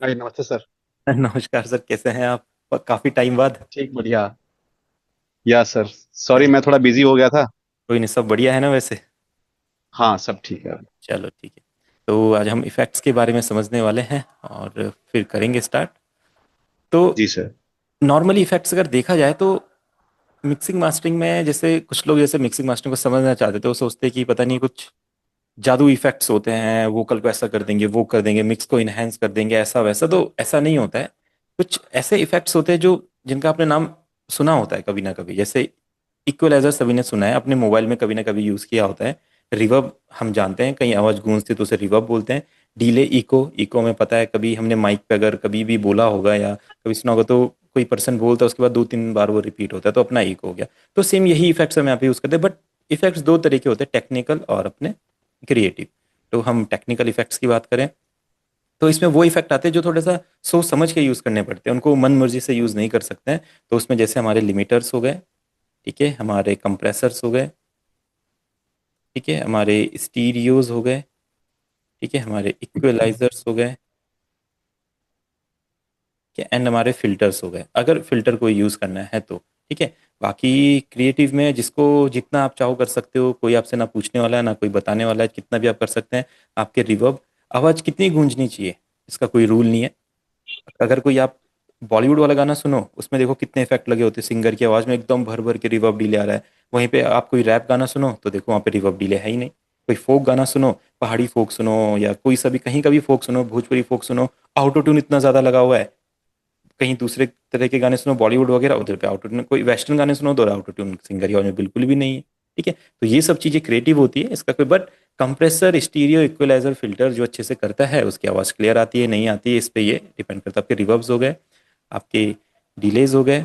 हाय, नमस्ते सर। नमस्कार सर, कैसे हैं आप? काफी टाइम बाद। ठीक, बढ़िया। या सर, सॉरी मैं थोड़ा बिजी हो गया था। कोई नहीं, सब बढ़िया है ना वैसे? हाँ, सब ठीक है। चलो ठीक है। तो आज हम इफेक्ट्स के बारे में समझने वाले हैं और फिर करेंगे स्टार्ट। तो जी सर। नॉर्मली इफेक्ट्स अगर देखा जाए तो मिक्सिंग मास्टरिंग में, जैसे कुछ लोग जैसे मिक्सिंग मास्टरिंग को समझना चाहते थे, वो सोचते हैं कि पता नहीं कुछ जादू इफेक्ट्स होते हैं, वोकल को ऐसा कर देंगे, वो कर देंगे, मिक्स को इनहेंस कर देंगे, ऐसा वैसा। तो ऐसा नहीं होता है। कुछ ऐसे इफेक्ट्स होते हैं जो जिनका आपने नाम सुना होता है कभी ना कभी। जैसे इक्वलाइजर सभी ने सुना है, अपने मोबाइल में कभी ना कभी यूज किया होता है। रिवर्ब हम जानते हैं, कहीं आवाज गूंजती है तो उसे रिवर्ब बोलते हैं। डीले, इको, इको में पता है कभी हमने माइक पे अगर कभी भी बोला होगा या कभी सुना होगा तो कोई पर्सन बोलता है, उसके बाद 2-3 बार वो रिपीट होता है तो अपना इको हो गया। तो सेम यही इफेक्ट्स हम यहाँ पे यूज करते हैं, बट इफेक्ट्स दो तरह के होते हैं, टेक्निकल और अपने क्रिएटिव। तो हम टेक्निकल इफेक्ट्स की बात करें तो इसमें वो इफेक्ट आते हैं जो थोड़ा सा सोच समझ के यूज करने पड़ते हैं, उनको मन मर्जी से यूज नहीं कर सकते हैं। तो उसमें जैसे हमारे लिमिटर्स हो गए, ठीक है, हमारे कंप्रेसर्स हो गए, ठीक है, हमारे स्टीरियोज हो गए, ठीक है, हमारे इक्वलाइजर्स हो गए, ठीक है, एंड हमारे फिल्टर्स हो गए, अगर फिल्टर को यूज करना है तो। ठीक है। बाकी क्रिएटिव में जिसको जितना आप चाहो कर सकते हो, कोई आपसे ना पूछने वाला है ना कोई बताने वाला है, कितना भी आप कर सकते हैं। आपके रिवर्ब, आवाज कितनी गूंजनी चाहिए, इसका कोई रूल नहीं है। अगर कोई आप बॉलीवुड वाला गाना सुनो, उसमें देखो कितने इफेक्ट लगे होते हैं, सिंगर की आवाज में एकदम भर भर के रिवर्ब डिले आ रहा है। वहीं पे आप कोई रैप गाना सुनो तो देखो वहाँ पे रिवर्ब डिले है ही नहीं। कोई फोक गाना सुनो, पहाड़ी फोक सुनो या कोई सा भी कहीं का भी फोक सुनो, भोजपुरी फोक सुनो, ऑटो ट्यून इतना ज्यादा लगा हुआ है। कहीं दूसरे तरह के गाने सुनो बॉलीवुड वगैरह, उधर पे ऑटो ट्यून। कोई वेस्टर्न गाने सुनो तो ऑटो ट्यून सिंगर की आवाज में बिल्कुल भी नहीं है। ठीक है। तो ये सब चीजें क्रिएटिव होती है, इसका कोई but compressor, stereo, equalizer, filter जो अच्छे से करता है उसकी आवाज क्लियर आती है नहीं आती है, इस पे ये डिपेंड करता है। आपके रिवर्ब्स हो गए, आपके डिलेज हो गए,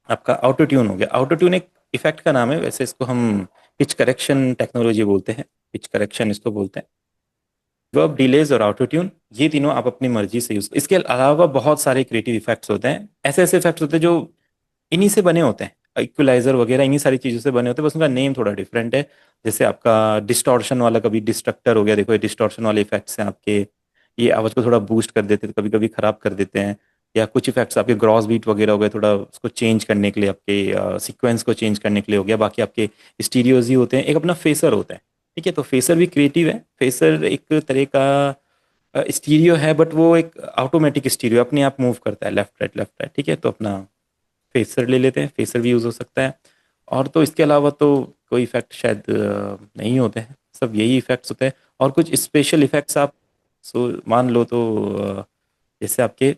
आपका ऑटो ट्यून हो गया। ऑटो ट्यून एक इफेक्ट का नाम है, वैसे इसको हम पिच करेक्शन टेक्नोलॉजी बोलते हैं, पिच करेक्शन इसको बोलते हैं। वर्ब डिलेज और ऑटो ट्यून, ये तीनों आप अपनी मर्जी से यूज। इसके अलावा बहुत सारे क्रिएटिव इफेक्ट्स होते हैं, ऐसे ऐसे इफेक्ट्स होते हैं जो इन्हीं से बने होते हैं, इक्वलाइजर वगैरह इन्हीं सारी चीजों से बने होते हैं, बस उनका नेम थोड़ा डिफरेंट है। जैसे आपका डिस्टॉर्शन वाला, कभी डिस्ट्रक्टर हो गया, देखो ये डिस्टॉर्शन वाले इफेक्ट्स हैं आपके। ये आवाज को थोड़ा बूस्ट कर देते हैं, कभी कभी खराब कर देते हैं। या कुछ इफेक्ट्स आपके ग्रॉस बीट वगैरह हो गए, थोड़ा उसको चेंज करने के लिए, आपके सीक्वेंस को चेंज करने के लिए हो गया। बाकी आपके स्टीरियोज ही होते हैं। एक अपना फेसर होता है, ठीक है, तो फेसर भी क्रिएटिव है। फेसर एक तरह का स्टीरियो है, बट वो एक ऑटोमेटिक स्टीरियो, अपने आप मूव करता है लेफ्ट राइट लेफ्ट राइट। ठीक है, तो अपना फेसर ले लेते हैं, फेसर भी यूज़ हो सकता है। और तो इसके अलावा तो कोई इफेक्ट शायद नहीं होते हैं, सब यही इफेक्ट्स होते हैं। और कुछ स्पेशल इफेक्ट्स आप मान लो तो जैसे आपके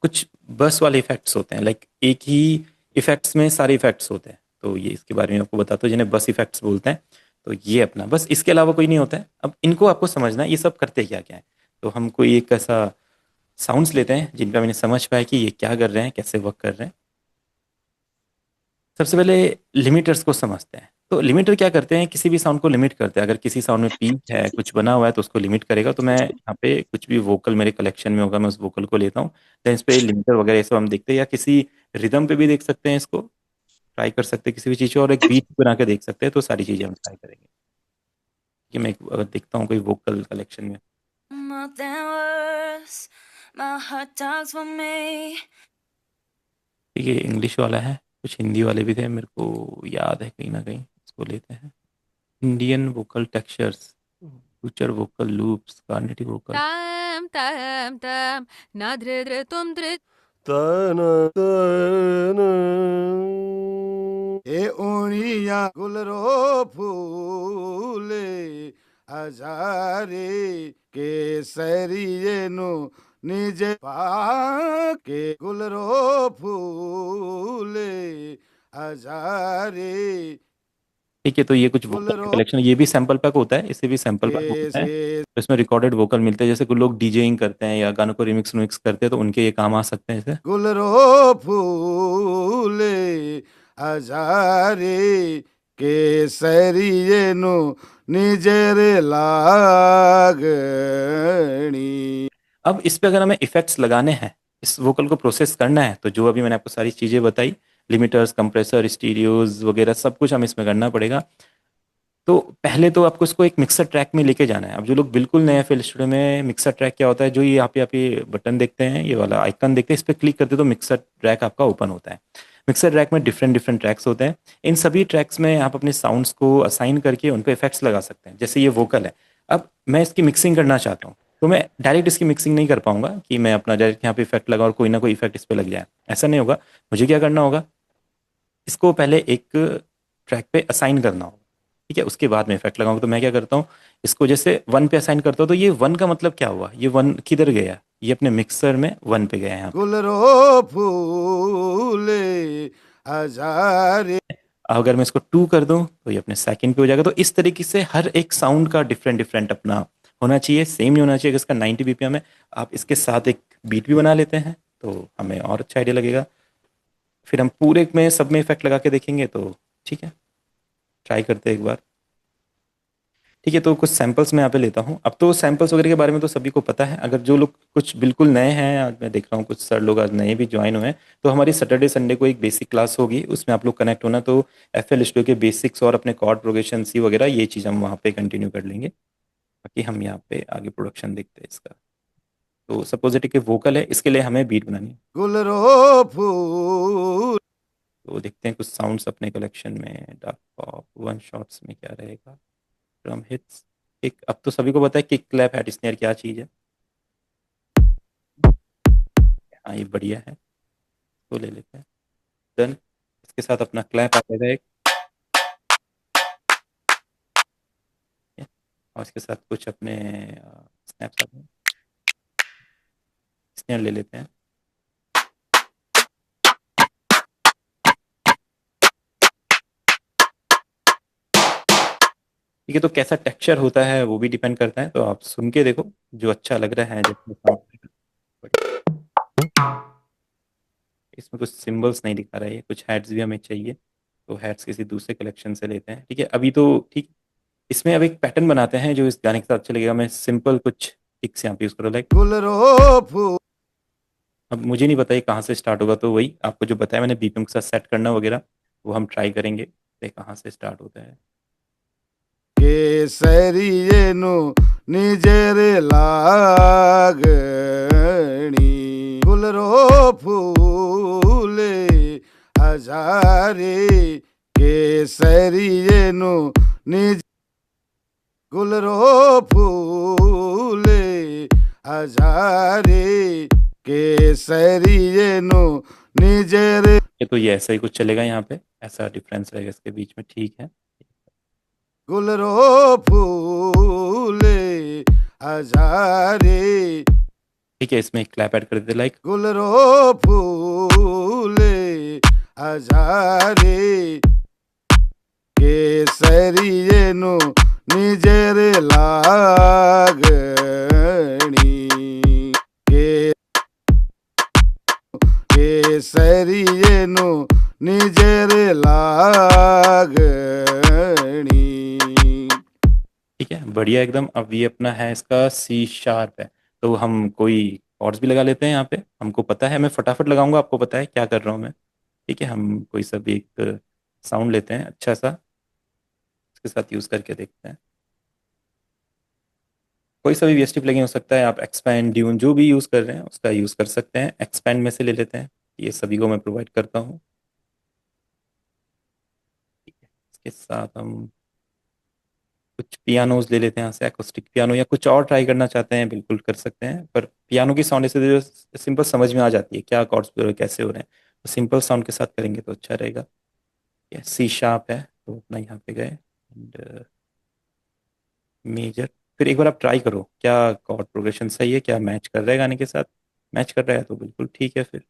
कुछ बस वाले इफेक्ट्स होते हैं, लाइक एक ही इफेक्ट्स में सारे इफेक्ट्स होते हैं, तो ये इसके बारे में आपको बताता हूँ, जिन्हें बस इफेक्ट्स बोलते हैं। तो ये अपना बस, इसके अलावा कोई नहीं होता है। अब इनको आपको समझना है ये सब करते क्या क्या है। तो हम कोई एक ऐसा साउंड्स लेते हैं जिनका मैंने समझ पाया कि ये क्या कर रहे हैं, कैसे वर्क कर रहे हैं। सबसे पहले लिमिटर्स को समझते हैं। तो लिमिटर क्या करते हैं, किसी भी साउंड को लिमिट करते हैं। अगर किसी साउंड में पीच है, कुछ बना हुआ है, तो उसको लिमिट करेगा। तो मैं यहाँ पे कुछ भी वोकल मेरे कलेक्शन में होगा, मैं उस वोकल को लेता हूँ, देन इस पे लिमिटर वगैरह ये सब हम देखते हैं। या किसी रिदम पे भी देख सकते हैं, इसको ट्राई कर सकते हैं किसी भी चीज़ को, और एक बीट बना के देख सकते हैं। तो सारी चीज़ें हम ट्राई करेंगे कि मैं अगर देखता हूँ कोई वोकल कलेक्शन में। More than words, my heart talks for me. ठीक है, इंग्लिश वाला है, कुछ हिंदी वाले भी थे, मेरे को याद है कहीं ना कहीं, इसको लेते हैं। Indian vocal textures, future vocal loops, Carnatic vocal. Tam tam tam na dre dre tum dre तना तना ए ओणिया गुलरो फूले हजारे केसरिये नु निज पाके गुलरो फूले हजारे ठीक है, तो ये कुछ वोकल का गुलरो कलेक्शन, ये भी सैंपल पैक होता है, इससे भी सैंपल पैक होता है। केसे तो इसमें रिकॉर्डेड वोकल मिलते हैं, जैसे कुछ लोग डीजेइंग करते हैं या गानों को रिमिक्स मिक्स करते हैं, तो उनके ये काम आ सकते हैं इसे। गुलरो फूले हजारे केसरिये नु निजर लागणी। अब इस पे अगर हमें इफेक्ट्स लगाने हैं, इस वोकल को प्रोसेस करना है, तो जो अभी मैंने आपको सारी चीजें बताई, लिमिटर्स, कंप्रेसर, स्टीरियोज वगैरह सब कुछ हमें इसमें करना पड़ेगा। तो पहले तो आपको इसको एक मिक्सर ट्रैक में लेके जाना है। अब जो लोग बिल्कुल नए FL स्टूडियो में, मिक्सर ट्रैक क्या होता है, जो ये आप ये बटन देखते हैं, ये वाला आइकन देखते हैं, इस पर क्लिक करते तो मिक्सर ट्रैक आपका ओपन होता है। मिक्सर ट्रैक में डिफरेंट डिफरेंट ट्रैक्स होते हैं। इन सभी ट्रैक्स में आप अपने साउंड्स को असाइन करके उन पर इफेक्ट्स लगा सकते हैं। जैसे ये वोकल है, अब मैं इसकी मिक्सिंग करना चाहता हूँ, तो मैं डायरेक्ट इसकी मिक्सिंग नहीं कर पाऊंगा कि मैं अपना डायरेक्ट यहाँ पे इफेक्ट लगा और कोई ना कोई इफेक्ट इस पर लग जाए, ऐसा नहीं होगा। मुझे क्या करना होगा, इसको पहले एक ट्रैक पे असाइन करना होगा, ठीक है, उसके बाद में इफेक्ट लगाऊंगा। तो मैं क्या करता हूँ, इसको जैसे 1 पे असाइन करता हूँ, तो ये 1 का मतलब क्या हुआ, ये 1 किधर गया, ये अपने मिक्सर में 1 पे गया है यहाँ पे। गुलरो फूले हजारे। अगर मैं इसको 2 कर दूं तो ये अपने सेकंड पे हो जाएगा। तो इस तरीके से हर एक साउंड का डिफरेंट डिफरेंट अपना होना चाहिए, सेम नहीं होना चाहिए। अगर इसका 90 BPM है, आप इसके साथ एक बीट भी बना लेते हैं तो हमें और अच्छा आइडिया लगेगा। फिर हम पूरे में सब में इफेक्ट लगा के देखेंगे, तो ठीक है, ट्राई करते हैं एक बार। ठीक है, तो कुछ सैंपल्स मैं यहाँ पे लेता हूँ। अब तो सैंपल्स वगैरह के बारे में तो सभी को पता है। अगर जो लोग कुछ बिल्कुल नए हैं, आज मैं देख रहा हूँ कुछ सर लोग आज नए भी ज्वाइन हुए हैं, तो हमारी सैटरडे संडे को एक बेसिक क्लास होगी, उसमें आप लोग कनेक्ट होना। तो FL स्टूडियो के बेसिक्स और अपने कॉर्ड प्रोग्रेशन सी वगैरह ये चीज़ हम वहाँ पे कंटिन्यू कर लेंगे। बाकी हम यहाँ पे आगे प्रोडक्शन देखते हैं इसका। तो सपोजिट कि वोकल है, इसके लिए हमें बीट बनानी है। गुलरो फूल। तो देखते हैं कुछ साउंड्स अपने कलेक्शन में। डार्क पॉप, वन शॉट्स में क्या रहेगा, ड्रम हिट्स, एक। अब तो सभी को पता है किक, क्लैप, हैट स्नेयर क्या चीज़ है। हाँ, ये बढ़िया है, तो ले लेते हैं। डन। इसके साथ अपना क्लैप आ जाएगा एक, ठीक है? और इसके साथ कुछ अपने स्नैप्स आते हैं, स्नेयर ले लेते हैं। ठीक है, तो कैसा टेक्सचर होता है वो भी डिपेंड करता है, तो आप सुन के देखो जो अच्छा लग रहा है, जैसे sound। इसमें कुछ सिंबल्स नहीं दिखा रहा है, कुछ हैड्स भी हमें चाहिए, तो हैड्स किसी दूसरे कलेक्शन से लेते हैं। ठीक है, अभी तो ठीक। इसमें अब एक पैटर्न बनाते हैं जो इस गाने के साथ अच्छा लगेगा। मैं सिंपल कुछ टिक्स यहाँ पे यूज करो, लाइक। गुलरो फूल। अब मुझे नहीं पता ये कहाँ से स्टार्ट होगा, तो वही आपको जो बताया मैंने BPM के साथ सेट करना वगैरह, वो हम ट्राई करेंगे, ये कहाँ से स्टार्ट होता है। केसरिये नु निजरे लागणी। गुलरो फूले हजारे। केसरिये नु निज। गुलरो फूले हजारे। केसरिये नु निजरे। ये तो ये ऐसा ही कुछ चलेगा, यहाँ पे ऐसा डिफरेंस रहेगा इसके बीच में, ठीक है। गुलरो फूले हजारे। ठीक है, इसमें एक क्लैप ऐड कर देते, लाइक। गुलरो फूले हजारे। केसरिये नु निजरे लागणी। केसरिये नु निजरे लागणी। ठीक है, बढ़िया एकदम। अब ये अपना है, इसका C# है, तो हम कोई कॉर्ड्स भी लगा लेते हैं यहाँ पे। हमको पता है, मैं फटाफट लगाऊंगा, आपको पता है क्या कर रहा हूँ मैं। ठीक है, हम कोई सा भी एक साउंड लेते हैं अच्छा सा, इसके साथ यूज करके देखते हैं। कोई सा भी VST प्लगइन हो सकता है, आप एक्सपैंड, ड्यून जो भी यूज कर रहे हैं उसका यूज कर सकते हैं। एक्सपैंड में से ले लेते हैं, ये सभी को मैं प्रोवाइड करता हूँ। ठीक है, इसके साथ हम कुछ पियानोज ले लेते हैं यहाँ से, एकोस्टिक पियानो, या कुछ और ट्राई करना चाहते हैं बिल्कुल कर सकते हैं। पर पियानो की साउंड ऐसे जो सिंपल समझ में आ जाती है क्या अकॉर्ड्स कैसे हो रहे हैं, तो सिंपल साउंड के साथ करेंगे तो अच्छा रहेगा। C# है, तो अपना यहाँ पे गए, एंड मेजर। फिर एक बार आप ट्राई करो क्या कॉर्ड प्रोग्रेशन सही है, क्या मैच कर रहा है गाने के साथ। मैच कर रहा है तो बिल्कुल ठीक है। फिर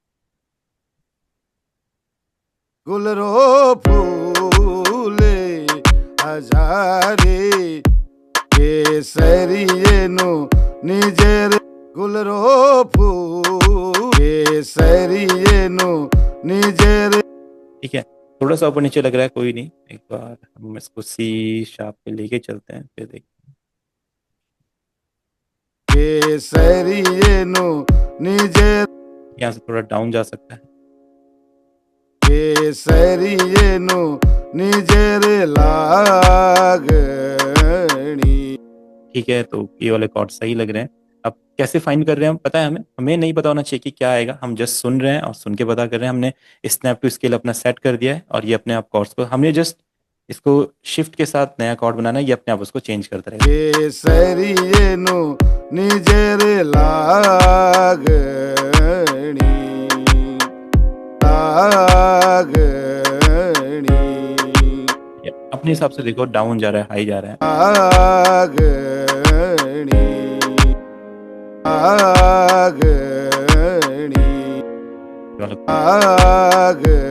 गुलरो फूले हजारे। केसरिये नु निजरे। गुलरो फूले केसरिये नु निजरे। ठीक है, थोड़ा सा ऊपर नीचे लग रहा है, कोई नहीं, एक बार हम इसको C# पे लेके चलते हैं, फिर देखते हैं। केसरिये नु निजरे। यहाँ से थोड़ा डाउन जा सकता है। केसरिये नु নিজের লাগনি। ठीक है, तो ये वाले कॉर्ड सही लग रहे हैं। अब कैसे फाइंड कर रहे हैं हम, पता है हमें हमें नहीं पता होना चाहिए कि क्या आएगा, हम जस्ट सुन रहे हैं और सुन के पता कर रहे हैं। हमने स्नैप टू स्केल अपना सेट कर दिया है और ये अपने आप कॉर्ड्स को हमने जस्ट इसको शिफ्ट के साथ नया कॉर्ड बनाना है, ये अपने आप उसको चेंज करता रहेगा। केसरियेनु নিজের লাগনি লাগনি ये अपने हिसाब से देखो, डाउन जा रहा है, हाई जा रहा है। লাগনি লাগনি ये वाला লাগনি।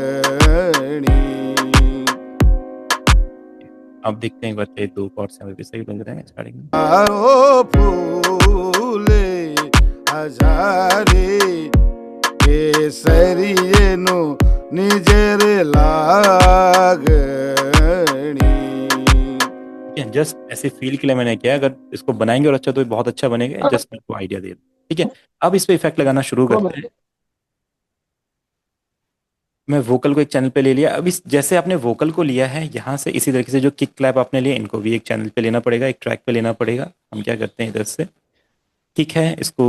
अब देखते हैं एक बार, ये 2 कॉर्ड्स हमें भी सही लग रहे हैं स्टार्टिंग में। আরো ফুলে হাজারে কেসরিয়েনু নিজের লাগনি। ठीक है, जस्ट ऐसे फील के लिए मैंने किया, अगर इसको बनाएंगे और अच्छा तो ये बहुत अच्छा बनेगा, जस्ट मेरे को आइडिया दे दो। ठीक है, अब इस पे इफेक्ट लगाना शुरू करते हैं। मैं वोकल को एक चैनल पे ले लिया। अब इस जैसे आपने वोकल को लिया है यहाँ से, इसी तरीके से जो किक क्लैप आपने लिए इनको भी एक चैनल पे लेना पड़ेगा, एक ट्रैक पे लेना पड़ेगा। हम क्या करते हैं, इधर से किक है इसको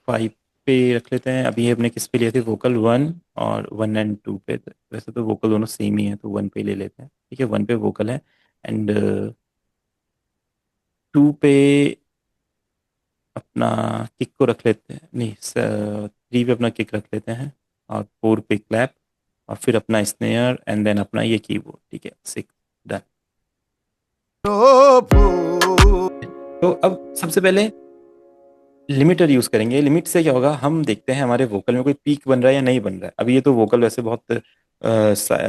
5 पे रख लेते हैं। अभी हमने किस पे लिए थे, वोकल 1 और 1 एंड 2 पे। वैसे तो वोकल दोनों सेम ही है, तो 1 पे ले लेते हैं। ठीक है, 1 पे वोकल है एंड 2 पे अपना किक को रख लेते हैं, नहीं 3 पे अपना किक रख लेते हैं और 4 पे क्लैप और फिर अपना स्नेयर एंड देन अपना ये कीबोर्ड। ठीक है, 6 डन। तो अब सबसे पहले लिमिटर यूज करेंगे। लिमिट से क्या होगा, हम देखते हैं हमारे वोकल में कोई पीक बन रहा है या नहीं बन रहा है। अभी ये तो वोकल वैसे बहुत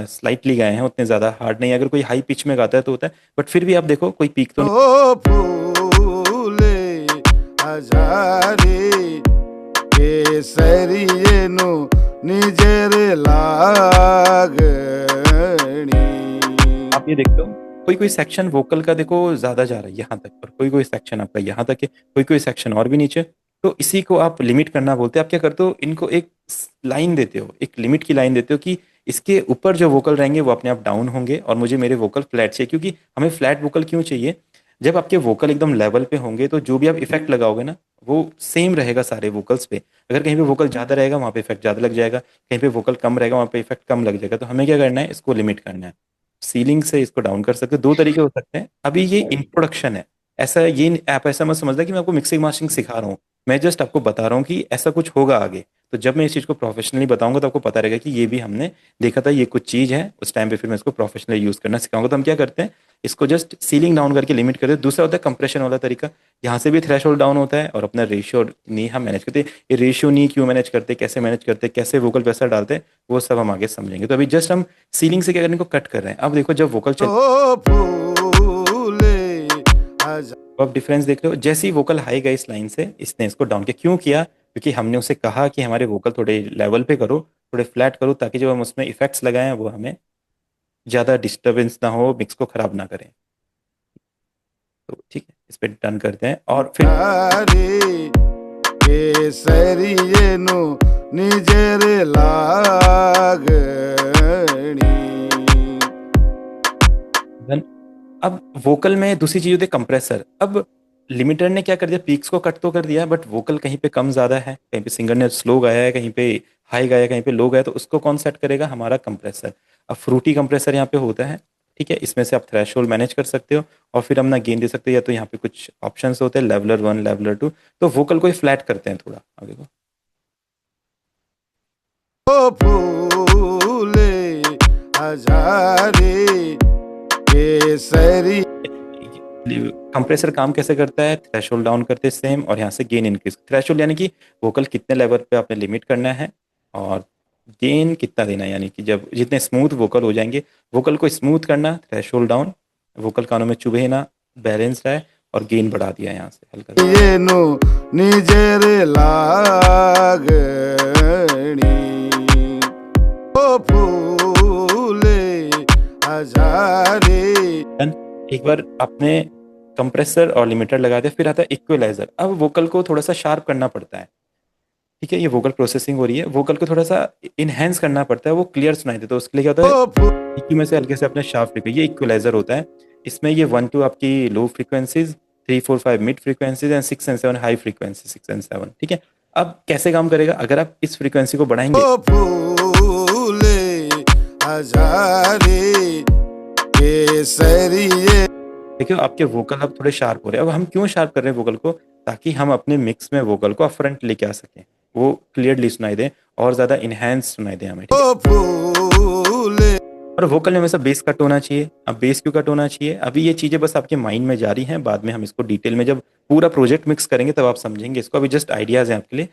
स्लाइटली गाए हैं, उतने ज्यादा हार्ड नहीं है। अगर कोई हाई पिच में गाता है तो होता है, बट फिर भी आप देखो कोई पीक तो नहीं। ফুলে হাজারে কেসরিয়েনু নিজের লাগনি। आप ये देखते हो कोई कोई सेक्शन वोकल का देखो ज्यादा जा रहा है यहाँ तक, और कोई कोई सेक्शन आपका यहाँ तक है, कोई कोई सेक्शन और भी नीचे। तो इसी को आप लिमिट करना बोलते हैं। आप क्या करते हो, इनको एक लाइन देते हो, एक लिमिट की लाइन देते हो कि इसके ऊपर जो वोकल रहेंगे वो अपने आप डाउन होंगे और मुझे मेरे वोकल फ्लैट चाहिए। क्योंकि हमें फ्लैट वोकल क्यों चाहिए, जब आपके वोकल एकदम लेवल पे होंगे तो जो भी आप इफेक्ट लगाओगे ना वो सेम रहेगा सारे वोकल्स पे। अगर कहीं पे वोकल ज्यादा रहेगा वहाँ पे इफेक्ट ज्यादा लग जाएगा, कहीं पे वोकल कम रहेगा वहाँ पे इफेक्ट कम लग जाएगा। तो हमें क्या करना है, इसको लिमिट करना है। सीलिंग से इसको डाउन कर सकते हो, 2 तरीके हो सकते हैं। अभी ये इंट्रोडक्शन है, ऐसा ये आप ऐसा मत समझना कि मैं आपको मिक्सिंग मास्टरिंग सिखा रहा हूँ। मैं जस्ट आपको बता रहा हूँ कि ऐसा कुछ होगा आगे। तो जब मैं इस चीज़ को प्रोफेशनली बताऊंगा तो आपको पता रहेगा कि ये भी हमने देखा था, ये कुछ चीज़ है। उस टाइम पे फिर मैं इसको प्रोफेशनली यूज़ करना सिखाऊंगा। तो हम क्या करते हैं, इसको जस्ट सीलिंग डाउन करके लिमिट करते हैं। दूसरा होता है कंप्रेशन वाला तरीका, यहाँ से भी थ्रेशोल्ड डाउन होता है और अपना रेशियो नी हम मैनेज करते हैं। ये रेशियो नी क्यों मैनेज करते हैं, कैसे मैनेज करते हैं, कैसे वोकल पैसा डालते हैं, वो सब हम आगे समझेंगे। तो अभी जस्ट हम सीलिंग से क्या करने को कट कर रहे हैं। अब देखो जब वोकल चल, ফুলে হাজারে तो आप डिफरेंस देख रहे हो। जैसे ही वोकल हाई गई इस लाइन से, इसने इसको डाउन किया। क्यों किया, क्योंकि हमने उसे कहा कि हमारे वोकल थोड़े लेवल पे करो, थोड़े फ्लैट करो, ताकि जब हम उसमें इफेक्ट्स लगाएं वो हमें ज़्यादा डिस्टर्बेंस ना हो, मिक्स को खराब ना करें। तो ठीक है, इस पर डन करते हैं और फिर কেসরিয়েনু নিজের লাগনি। डन। अब वोकल में दूसरी चीज होती है कंप्रेसर। अब लिमिटर ने क्या कर दिया, पीक्स को कट तो कर दिया, बट वोकल कहीं पे कम ज्यादा है, कहीं पे सिंगर ने स्लो गाया है, कहीं पे हाई गाया है, कहीं पे लो गाया, तो उसको कौन सेट करेगा, हमारा कंप्रेसर। अब फ्रूटी कंप्रेसर यहाँ पे होता है। ठीक है, इसमें से आप थ्रेशोल्ड मैनेज कर सकते हो और फिर हम ना गेन दे सकते हो, या तो यहाँ पे कुछ ऑप्शंस होते हैं, लेवलर 1 लेवलर 2। तो वोकल को फ्लैट करते हैं थोड़ा आगे को। ফুলে হাজারে কেসরি कंप्रेसर काम कैसे करता है, थ्रेशोल्ड डाउन करते हैं सेम, और यहाँ से गेन इंक्रीज। थ्रेशोल्ड यानी कि वोकल कितने लेवल पे आपने लिमिट करना है, और गेन कितना देना है, यानी कि जब जितने स्मूथ वोकल हो जाएंगे, वोकल को स्मूथ करना, थ्रेशोल्ड डाउन, वोकल कानों में चुभे ना, बैलेंस है, और गेन बढ़ा दिया यहाँ से हल्का। এনু নিজের লাগনি। ও ফুলে হাজারে Done? एक बार आपने कंप्रेसर और लिमिटर लगा दिया, फिर आता है इक्वलाइजर। अब वोकल को थोड़ा सा शार्प करना पड़ता है। ठीक है, ये वोकल प्रोसेसिंग हो रही है, वोकल को थोड़ा सा इनहेंस करना पड़ता है, वो क्लियर सुनाई देता है, तो उसके लिए क्या होता है, ओ फूले EQ में से हल्के से अपने शार्प फ्रीक्वेंसी, ये इक्वलाइजर होता है, इसमें ये 1-2 आपकी लो फ्रीक्वेंसीज, 3-4-5 मिड फ्रीक्वेंसीज एंड 6 और 7 हाई फ्रीक्वेंसी, 6 और 7, ठीक है। अब कैसे काम करेगा, अगर आप इस फ्रीक्वेंसी को बढ़ाएंगे, ओ फूले हजारे केसरिए देखिए आपके वोकल अब थोड़े शार्प हो रहे हैं। अब हम क्यों शार्प कर रहे हैं वोकल को, ताकि हम अपने मिक्स में वोकल को फ्रंट लेके आ सकें, वो क्लियरली सुनाई दे और ज्यादा इनहेंस सुनाई दे हमें, ठीक है। ओ फूले और वोकल में हमेशा बेस कट होना चाहिए। अब बेस क्यों कट होना चाहिए, अभी ये चीजें बस आपके माइंड में जा रही हैं, बाद में हम इसको डिटेल में जब पूरा प्रोजेक्ट मिक्स करेंगे तब आप समझेंगे इसको, अभी जस्ट आइडियाज हैं आपके लिए।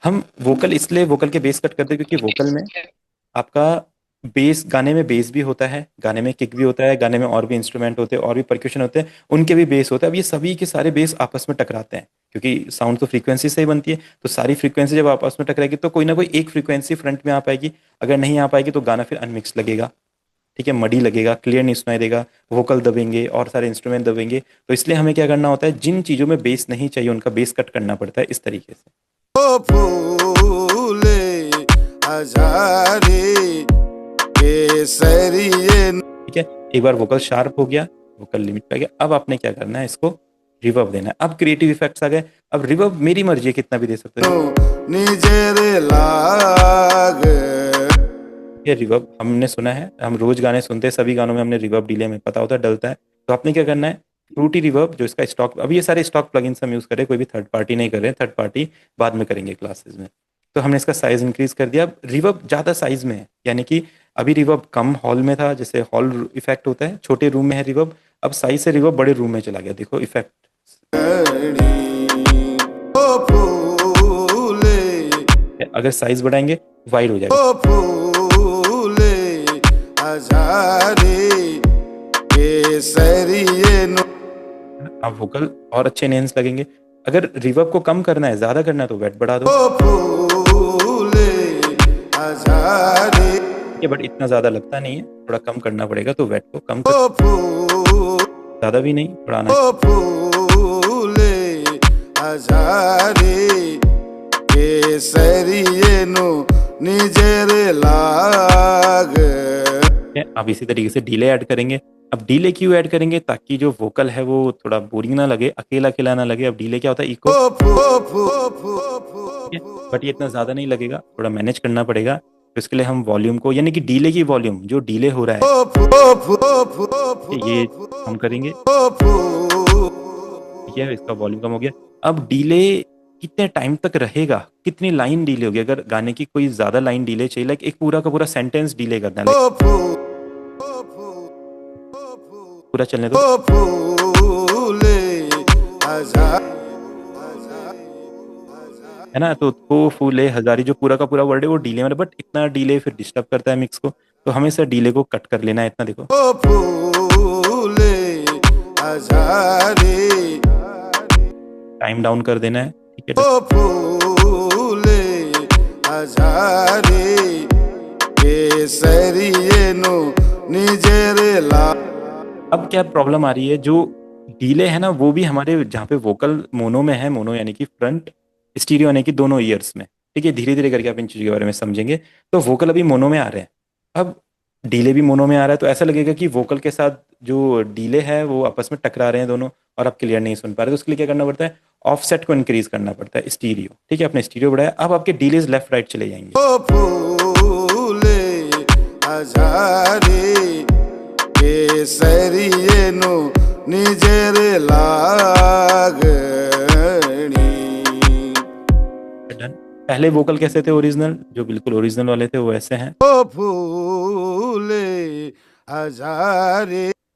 हम वोकल इसलिए वोकल के बेस कट करते हैं क्योंकि वोकल में आपका बेस, गाने में बेस भी होता है, गाने में किक भी होता है, गाने में और भी इंस्ट्रूमेंट होते हैं और भी परक्यूशन होते हैं, उनके भी बेस होते हैं। अब ये सभी के सारे बेस आपस में टकराते हैं, क्योंकि साउंड तो फ्रीक्वेंसी से ही बनती है, तो सारी फ्रीक्वेंसी जब आपस में टकराएगी तो कोई ना कोई एक फ्रीक्वेंसी फ्रंट में आ पाएगी, अगर नहीं आ पाएगी तो गाना फिर अनमिक्स लगेगा, ठीक है, मडी लगेगा, क्लियर नहीं सुनाई देगा, वोकल दबेंगे और सारे इंस्ट्रूमेंट दबेंगे। तो इसलिए हमें क्या करना होता है, जिन चीज़ों में बेस नहीं चाहिए उनका बेस कट करना पड़ता है इस तरीके से। ओ फूले हजारे केसरिए ठीक है, एक बार वोकल शार्प हो गया, वोकल लिमिट पे आ गया, अब आपने क्या करना है, इसको रिवर्ब देना है। अब क्रिएटिव इफेक्ट्स आ गए, अब रिवर्ब मेरी मर्जी है कितना भी दे सकते हो। निजेरे लाग ये रिवर्ब हमने सुना है, हम रोज गाने सुनते हैं, सभी गानों में हमने रिवर्ब डिले में पता होता है डलता है, तो आपने क्या करना है, फ्रूटी रिवर्ब जो इसका स्टॉक, अभी ये सारे स्टॉक प्लगइन्स हम यूज कर रहे हैं, कोई भी थर्ड पार्टी नहीं कर रहे हैं, थर्ड पार्टी बाद में करेंगे क्लासेस में। तो हमने इसका साइज इंक्रीज कर दिया, अब रिवर्ब ज्यादा साइज में है, यानी कि अभी रिवर्ब कम हॉल में था, जैसे हॉल इफेक्ट होता है, छोटे रूम में है रिवर्ब, अब साइज से रिवर्ब बड़े रूम में चला गया, देखो इफेक्ट। ओ फूले अगर साइज बढ़ाएंगे वाइड हो जाएगा, ओ फूले हजारे केसरिए अब वोकल और अच्छे एनहेंस लगेंगे। अगर रिवर्ब को कम करना है, ज्यादा करना है, तो वेट बढ़ा दो, ओ फूले हजारे ये बट इतना ज्यादा लगता नहीं है, थोड़ा कम करना पड़ेगा, तो वेट को कम कर, ओ फूले ज्यादा भी नहीं बढ़ाना। ओ फूले हजारे केसरिए निजेरे लाग है। अब इसी तरीके से डिले ऐड करेंगे। अब डिले क्यों ऐड करेंगे, ताकि जो वोकल है वो थोड़ा बोरिंग ना लगे, अकेला अकेला ना लगे। अब डिले क्या होता है, इको, बट ये इतना ज्यादा नहीं लगेगा, थोड़ा मैनेज करना पड़ेगा। तो इसके लिए हम वॉल्यूम को, यानी कि डिले की वॉल्यूम जो डिले हो रहा है, ये हम करेंगे, ठीक है, इसका वॉल्यूम कम हो गया। अब डिले कितने टाइम तक रहेगा, कितनी लाइन डिले होगी, अगर गाने की कोई ज्यादा लाइन डिले चाहिए, लाइक एक पूरा का पूरा सेंटेंस डिले करना है, पूरा चलने दो, है ना। तो फूले हजारी जो पूरा का पूरा वर्ड है वो डिले में, बट इतना डिले फिर डिस्टर्ब करता है मिक्स को, तो हमेशा डिले को कट कर लेना है इतना, देखो टाइम डाउन कर देना है, ठीक है। अब क्या प्रॉब्लम आ रही है, जो डिले है ना वो भी हमारे, जहाँ पे वोकल मोनो में है, मोनो यानी कि फ्रंट, स्टीरियो यानी कि दोनों ईयर्स में, ठीक है। धीरे धीरे करके आप इन चीजों के बारे में समझेंगे। तो वोकल अभी मोनो में आ रहे हैं, अब डिले भी मोनो में आ रहा है, तो ऐसा लगेगा कि वोकल के साथ जो डिले है वो आपस में टकरा रहे हैं दोनों, और आप क्लियर नहीं सुन पा रहे। तो उसके लिए क्या करना पड़ता है, ऑफसेट को इंक्रीज करना पड़ता है, स्टीरियो, ठीक है। अपने स्टीरियो बढ़ाया, अब आपके डिलेज लेफ्ट राइट चले जाएंगे। डन। पहले वोकल कैसे थे ओरिजिनल, जो बिल्कुल ओरिजिनल वाले थे वो ऐसे हैं।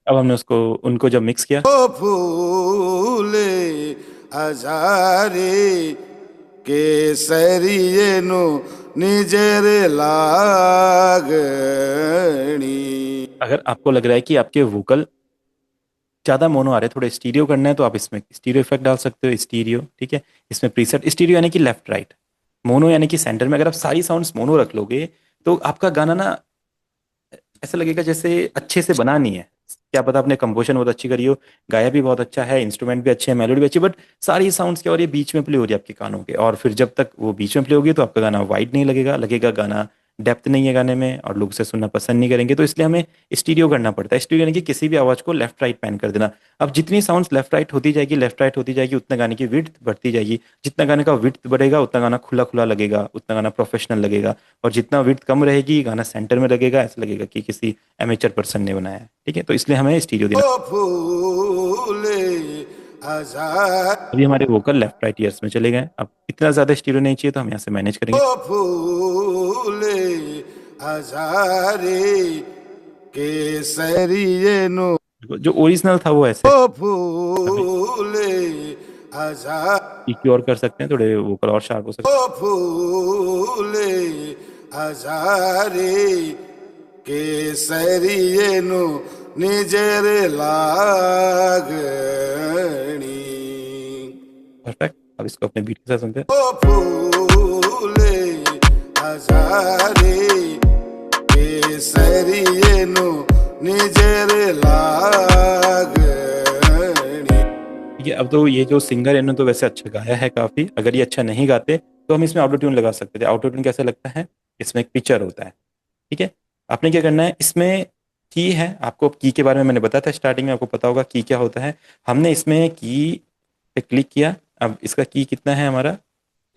अब हमने उनको जब मिक्स किया, केसरिए निजेरे लागणी। अगर आपको लग रहा है कि आपके वोकल ज्यादा मोनो आ रहे हैं, थोड़े स्टीरियो करना है, तो आप इसमें स्टीरियो इफेक्ट डाल सकते हो, स्टीरियो, ठीक है। इसमें प्रीसेट स्टीरियो यानी कि लेफ्ट राइट, मोनो यानी कि सेंटर में। अगर आप सारी साउंड्स मोनो रख लोगे तो आपका गाना ना ऐसा लगेगा जैसे अच्छे से बना नहीं है, क्या पता आपने कंपोजिशन बहुत अच्छी करी हो, गाया भी बहुत अच्छा है, इंस्ट्रूमेंट भी अच्छे हैं, मेलोडी भी अच्छी, बट सारी साउंड्स क्या हो रही है, बीच में प्ले हो रही है आपके कानों के, और फिर जब तक वो बीच में प्ले होगी तो आपका गाना वाइड नहीं लगेगा, लगेगा गाना डेप्थ नहीं है गाने में, और लोग उसे सुनना पसंद नहीं करेंगे। तो इसलिए हमें स्टीरियो करना पड़ता है। स्टीरियो यानी कि किसी भी आवाज़ को लेफ्ट राइट पैन कर देना। अब जितनी साउंड्स लेफ्ट राइट होती जाएगी, लेफ्ट राइट होती जाएगी, उतना गाने की विड्थ बढ़ती जाएगी। जितना गाने का विड्थ बढ़ेगा उतना गाना खुला खुला लगेगा, उतना गाना प्रोफेशनल लगेगा, और जितना विड्थ कम रहेगी गाना सेंटर में लगेगा, ऐसा लगेगा कि किसी एमेचर पर्सन ने बनाया है। ठीक है, तो इसलिए हमें स्टीरियो देना। ओ फूले आजाद, अभी हमारे वोकल लेफ्ट राइट ईयर्स में चले गए। अब इतना ज्यादा स्टीरियो नहीं चाहिए, तो हम यहाँ से मैनेज करेंगे। ओ फूले हजारे केसरिये नो, जो ओरिजिनल था वो ऐसे ओ फूले आजाद, EQ और कर सकते हैं, थोड़े वोकल और शार्प हो सकते ओ फूले हजारे केसरिये नो निजर लागणी, हैं। परफेक्ट। अब इसको अपने बीट के साथ सुनते हैं। ओ फूले हजारे केसरिये नो निजर लागणी। ठीक है, अब तो ये जो सिंगर है इन्होंने तो वैसे अच्छा गाया है काफी। अगर ये अच्छा नहीं गाते तो हम इसमें ऑटो ट्यून लगा सकते थे। ऑटो ट्यून कैसे लगता है, इसमें एक पिक्चर होता है। ठीक है, आपने क्या करना है, इसमें की है, आपको की के बारे में मैंने बताया था स्टार्टिंग में, आपको पता होगा की क्या होता है। हमने इसमें की पे क्लिक किया। अब इसका की कितना है हमारा,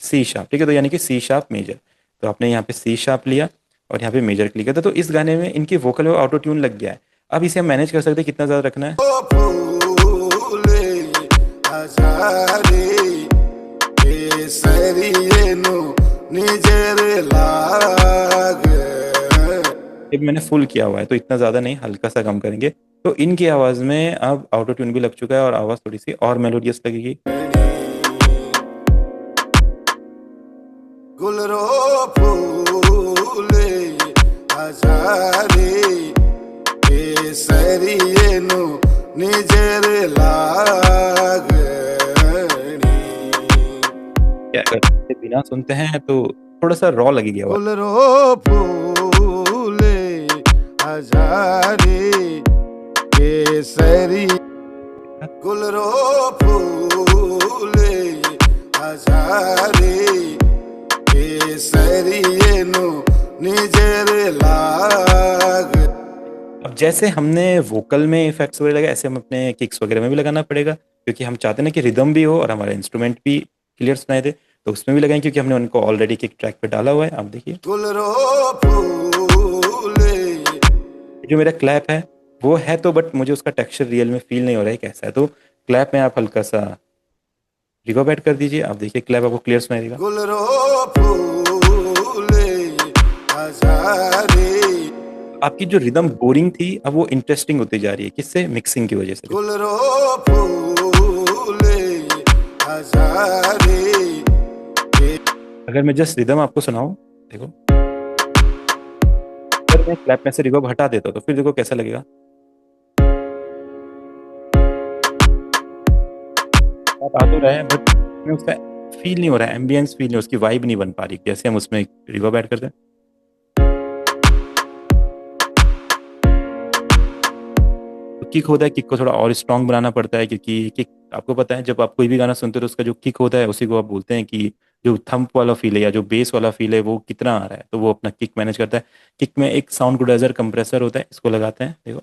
सी शार्प। ठीक है, तो यानी कि सी शार्प मेजर। तो आपने यहाँ पे सी शार्प लिया और यहाँ पे मेजर क्लिक किया था, तो इस गाने में इनकी वोकल में ऑटो ट्यून लग गया है। अब इसे हम मैनेज कर सकते हैं, कितना ज़्यादा रखना है। ओ फूले हजारे केसरिये नो निजर लागणी। जब मैंने फुल किया हुआ है तो इतना ज़्यादा नहीं, हल्का सा कम करेंगे। तो इनकी आवाज़ में अब ऑटो ट्यून भी लग चुका है और आवाज़ थोड़ी सी और मेलोडियस लगेगी। गुलरो फूले हजारे केसरिये नो निजर लागणी। क्या करते बिना सुनते हैं तो थोड़ा सा रॉ लगेगी आवाज़। गुलरो फूले हजारे केसरी, गुलरो फूले हजारे केसरिये नो निजर लागणी। अब जैसे हमने वोकल में इफेक्ट्स वगैरह लगाए, ऐसे हम अपने किक्स वगैरह में भी लगाना पड़ेगा, क्योंकि हम चाहते हैं ना कि रिदम भी हो और हमारा इंस्ट्रूमेंट भी क्लियर सुनाई दे। तो उसमें भी लगाएं, क्योंकि हमने उनको ऑलरेडी किक ट्रैक पे डाला हुआ है। आप देखिए गुलरो फूले, जो मेरा क्लैप है वो है तो, बट मुझे उसका टेक्सचर रियल में फील नहीं हो रहा है कैसा है। तो क्लैप में आप हल्का सा रिवर्ब ऐड कर दीजिए। आप देखिए क्लैप आपको क्लियर सुनाई देगा। गुलरो फूले हजारे, आपकी जो रिदम बोरिंग थी अब वो इंटरेस्टिंग होती जा रही है। किससे, मिक्सिंग की वजह से। गुलरो फूले हजारे। अगर मैं जस्ट रिदम आपको सुनाऊं, देखो अगर मैं क्लैप में से रिवर्ब हटा देता तो फिर देखो कैसा लगेगा। आप आ तो रहे हैं बट में उसका फील नहीं हो रहा है, एम्बियंस फील नहीं, उसकी वाइब नहीं बन पा रही जैसे हम उसमें रिवर्ब ऐड करते हैं। तो किक होता है, किक को थोड़ा और स्ट्रॉन्ग बनाना पड़ता है, क्योंकि किक आपको पता है जब आप कोई भी गाना सुनते हो तो उसका जो किक होता है उसी को आप बोलते हैं कि जो थंप वाला फील है या जो बेस वाला फील है वो कितना आ रहा है, तो वो अपना किक मैनेज करता है। किक में एक साउंड गुडाइजर कंप्रेसर होता है, इसको लगाते हैं। देखो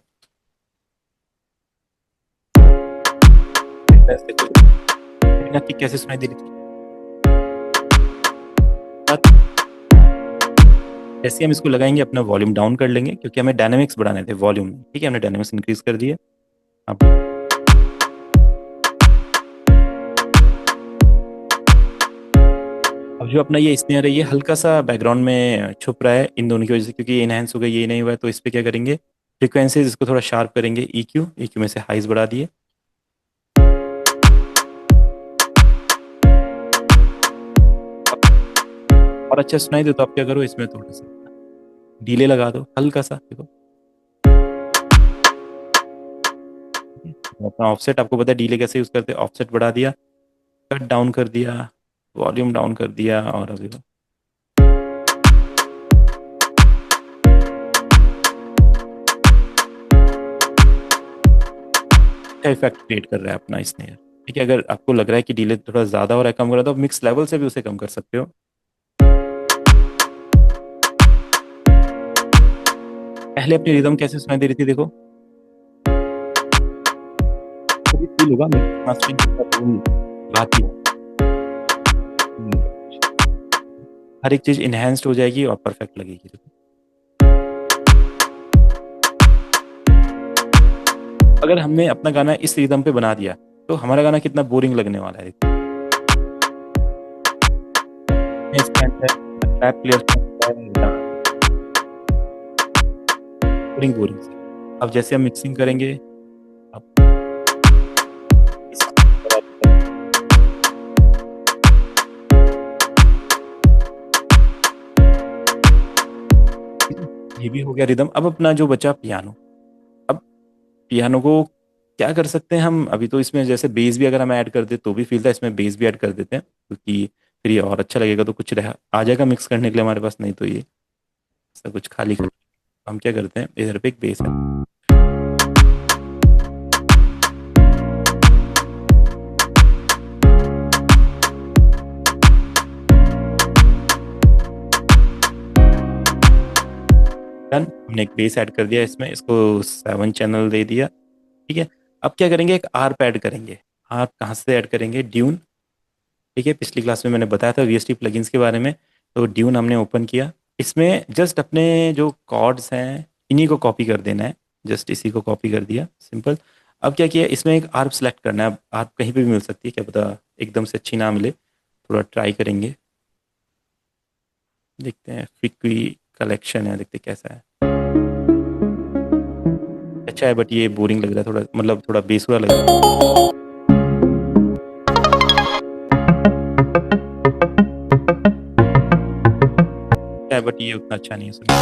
बिना किक कैसे सुनाई दे रही थी। जैसे हम इसको लगाएंगे अपना वॉल्यूम डाउन कर लेंगे, क्योंकि हमें डायनामिक्स बढ़ाने थे वॉल्यूम में। ठीक है, हमने डायनामिक्स इंक्रीज कर दिए। अब जो अपना ये स्नेयर है ये हल्का सा बैकग्राउंड में छुप रहा है इन दोनों की वजह से, क्योंकि ये इनहेंस हो गया, ये नहीं हुआ है। तो इस पे क्या करेंगे, फ्रीक्वेंसीज इसको थोड़ा शार्प करेंगे। EQ में से हाइज बढ़ा दिए। और अच्छा सुनाई दे तो आप क्या करो, इसमें थोड़ा सा डीले लगा दो हल्का सा। देखो अपना ऑफसेट आपको पता है डीले कैसे यूज करते हैं। ऑफसेट बढ़ा दिया, कट डाउन कर दिया, वॉल्यूम डाउन कर दिया, और अभी अच्छा इफेक्ट क्रिएट कर रहा है अपना स्नेयर। ठीक है, अगर आपको लग रहा है कि डिले थोड़ा ज़्यादा हो रहा है, कम हो रहा है, तो आप मिक्स लेवल से भी उसे कम कर सकते हो। पहले अपनी रिदम कैसे सुनाई दे रही थी देखो, कभी फील होगा मिक्स मास्टरिंग का धूम आती है। हर एक चीज़ इनहेंस्ड हो जाएगी और परफेक्ट लगेगी। अगर हमने अपना गाना इस रिदम पे बना दिया तो हमारा गाना कितना बोरिंग लगने वाला है। इसके अंदर ट्रैप प्लेयर बोरिंग बोरिंग से। अब जैसे हम मिक्सिंग करेंगे, अब ये भी हो गया रिदम। अब अपना जो बचा पियानो, अब पियानो को क्या कर सकते हैं हम, अभी तो इसमें जैसे बेस भी अगर हम ऐड कर दे तो भी फील था, इसमें बेस भी ऐड कर देते हैं क्योंकि फिर ये और अच्छा लगेगा। तो कुछ रहा आ जाएगा मिक्स करने के लिए हमारे पास, नहीं तो ये सब कुछ खाली कर। हम क्या करते हैं, इधर पे एक बेस है, डन। हमने एक बेस ऐड कर दिया इसमें, इसको 7 चैनल दे दिया। ठीक है, अब क्या करेंगे, एक आर्प ऐड करेंगे। आर्प कहाँ से ऐड करेंगे, ड्यून। ठीक है, पिछली क्लास में मैंने बताया था वीएसटी प्लगइन्स के बारे में। तो ड्यून हमने ओपन किया, इसमें जस्ट अपने जो कॉर्ड्स हैं इन्हीं को कॉपी कर देना है, जस्ट इसी को कॉपी कर दिया, सिंपल। अब क्या किया, इसमें एक आर्प सेलेक्ट करना है। आर्प कहीं पे भी मिल सकती है, क्या पता एकदम से अच्छी ना मिले, थोड़ा ट्राई करेंगे, देखते हैं। फिक्वी कलेक्शन है, देखते कैसा है। अच्छा है बट ये बोरिंग लग रहा है थोड़ा, मतलब थोड़ा बेसुरा लग रहा है। अच्छा है बट ये उतना अच्छा नहीं है सुनने।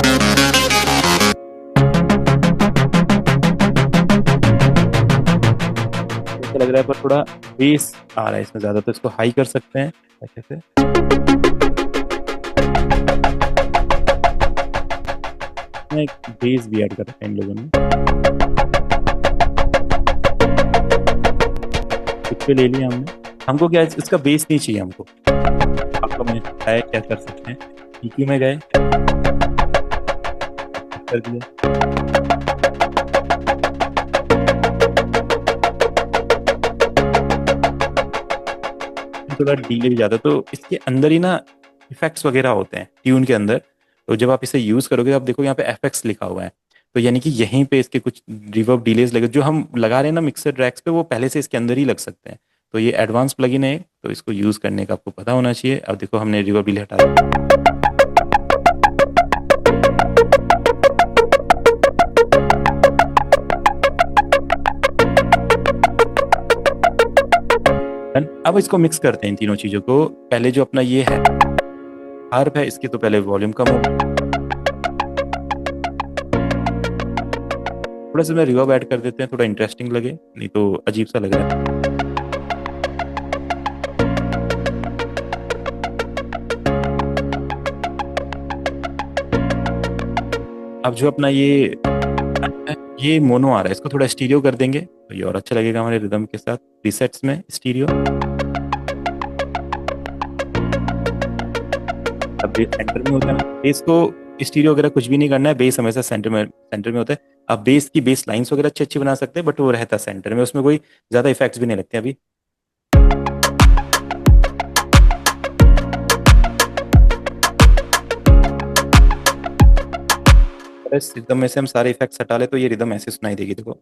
ऐसा लग रहा है पर थोड़ा बेस आ रहा है इसमें ज़्यादा, तो इसको हाई कर सकते हैं अच्छे से। एक बेस भी ऐड कर रखा है इन लोगों ने, कुछ पे ले लिया हमने। हमको क्या इसका बेस नहीं चाहिए हमको, आपको मैंने बताया क्या कर सकते हैं। EQ में गए, कर दिया, थोड़ा डीले भी जाता है, तो इसके अंदर ही ना इफेक्ट्स वगैरह होते हैं ट्यून के अंदर। तो जब आप इसे यूज करोगे, आप देखो यहाँ पे एफएक्स लिखा हुआ है, तो यानी कि यहीं पे इसके कुछ रिवर्ब डिलेज लगे, जो हम लगा रहे हैं ना मिक्सर ट्रैक्स पे, वो पहले से इसके अंदर ही लग सकते हैं। तो ये एडवांस प्लगइन है, तो इसको यूज करने का आपको पता होना चाहिए। अब देखो हमने रिवर्ब डिले हटा दिया। अब इसको मिक्स करते हैं इन तीनों चीजों को। पहले जो अपना ये है हार्प है, इसके तो पहले वॉल्यूम कम हो, थोड़ा सा मैं रिवर्ब ऐड कर देते हैं, थोड़ा इंटरेस्टिंग लगे, नहीं तो अजीब सा लग रहा है। अब जो अपना ये मोनो आ रहा है, इसको थोड़ा स्टीरियो कर देंगे तो ये और अच्छा लगेगा हमारे रिदम के साथ। प्रीसेट्स में स्टीरियो, अब बेस सेंटर में होता है ना, बेस को स्टीरियो वगैरह कुछ भी नहीं करना है, बेस हमेशा सेंटर में होता है। आप बेस की बेस लाइन्स वगैरह अच्छी अच्छी बना सकते हैं, बट वो रहता सेंटर में, उसमें कोई ज्यादा इफेक्ट्स भी नहीं लगते अभी। इस रिदम में से हम सारे इफेक्ट्स हटा ले तो ये रिदम ऐसे सुनाई देगी, देखो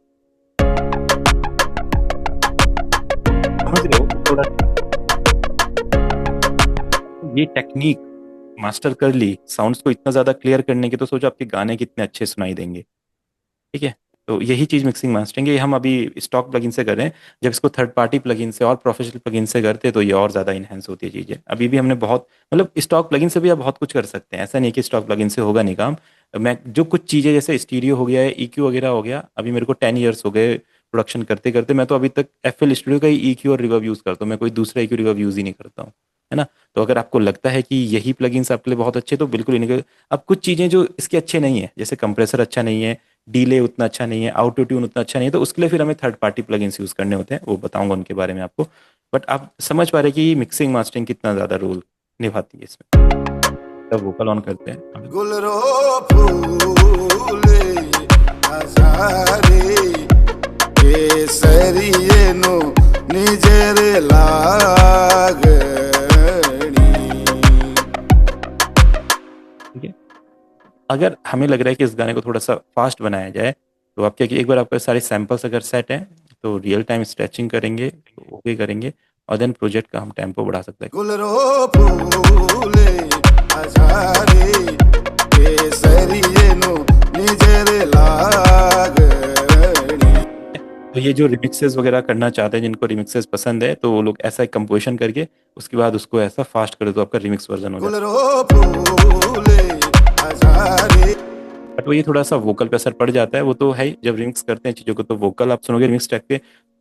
समझ रहे हो थोड़ा। ये टेक्निक मास्टर कर ली साउंड्स को इतना ज्यादा क्लियर करने की, तो सोचो आपके गाने कितने अच्छे सुनाई देंगे। ठीक है, तो यही चीज मिक्सिंग मास्टरिंग है, ये हम अभी स्टॉक प्लगइन से कर रहे हैं। जब इसको थर्ड पार्टी प्लगइन से और प्रोफेशनल प्लगइन से करते तो ये और ज्यादा इनहेंस होती है चीजें। अभी भी हमने बहुत, मतलब स्टॉक प्लगइन से भी आप बहुत कुछ कर सकते हैं, ऐसा नहीं कि स्टॉक प्लगइन से होगा नहीं काम। मैं जो कुछ चीजें जैसे स्टीरियो हो गया है, EQ वगैरह हो गया, अभी मेरे को 10 ईयर्स हो गए प्रोडक्शन करते करते, मैं तो अभी तक FL स्टूडियो का ही EQ और रिवर्ब यूज करता हूँ, मैं कोई दूसरा EQ रिवर्ब यूज ही नहीं करता हूँ, है ना। तो अगर आपको लगता है कि यही प्लगइन्स आपके लिए बहुत अच्छे, तो बिल्कुल इन्हें। अब कुछ चीजें जो इसके अच्छे नहीं है, जैसे कंप्रेसर अच्छा नहीं है, डीले उतना अच्छा नहीं है, ऑटो ट्यून उतना अच्छा नहीं है, तो उसके लिए फिर हमें थर्ड पार्टी प्लगइन्स यूज़ करने होते हैं, वो बताऊंगा उनके बारे में आपको। बट आप समझ पा रहे हैं कि मिक्सिंग मास्टरिंग कितना ज़्यादा रोल निभाती है इसमें। तब वोकल ऑन करते हैं अब। गुलरो फूले हजारे केसरिये नो निजेरे लागणी। ठीक है, अगर हमें लग रहा है कि इस गाने को थोड़ा सा फास्ट बनाया जाए, तो आप क्या कि एक बार आपके सारे सैंपल्स अगर सेट हैं तो रियल टाइम स्ट्रेचिंग करेंगे, ओके करेंगे, और देन प्रोजेक्ट का हम टेम्पो बढ़ा सकते हैं। गुलरो फूले हजारे केसरिये नो निजेरे लागणी। तो ये जो रिमिक्सेस वगैरह करना चाहते हैं, जिनको रिमिक्सेस पसंद है, तो वो लोग ऐसा कंपोजिशन करके उसके बाद उसको ऐसा फास्ट कर दो, आपका रिमिक्स वर्जन हो जाए। गुलरो फूले हजारे। बट वो ये थोड़ा सा वोकल पे असर पड़ जाता है, वो तो है ही, जब रिमिक्स करते हैं चीज़ों को तो वोकल आप सुनोगे रिमिक्स ट्रैक पे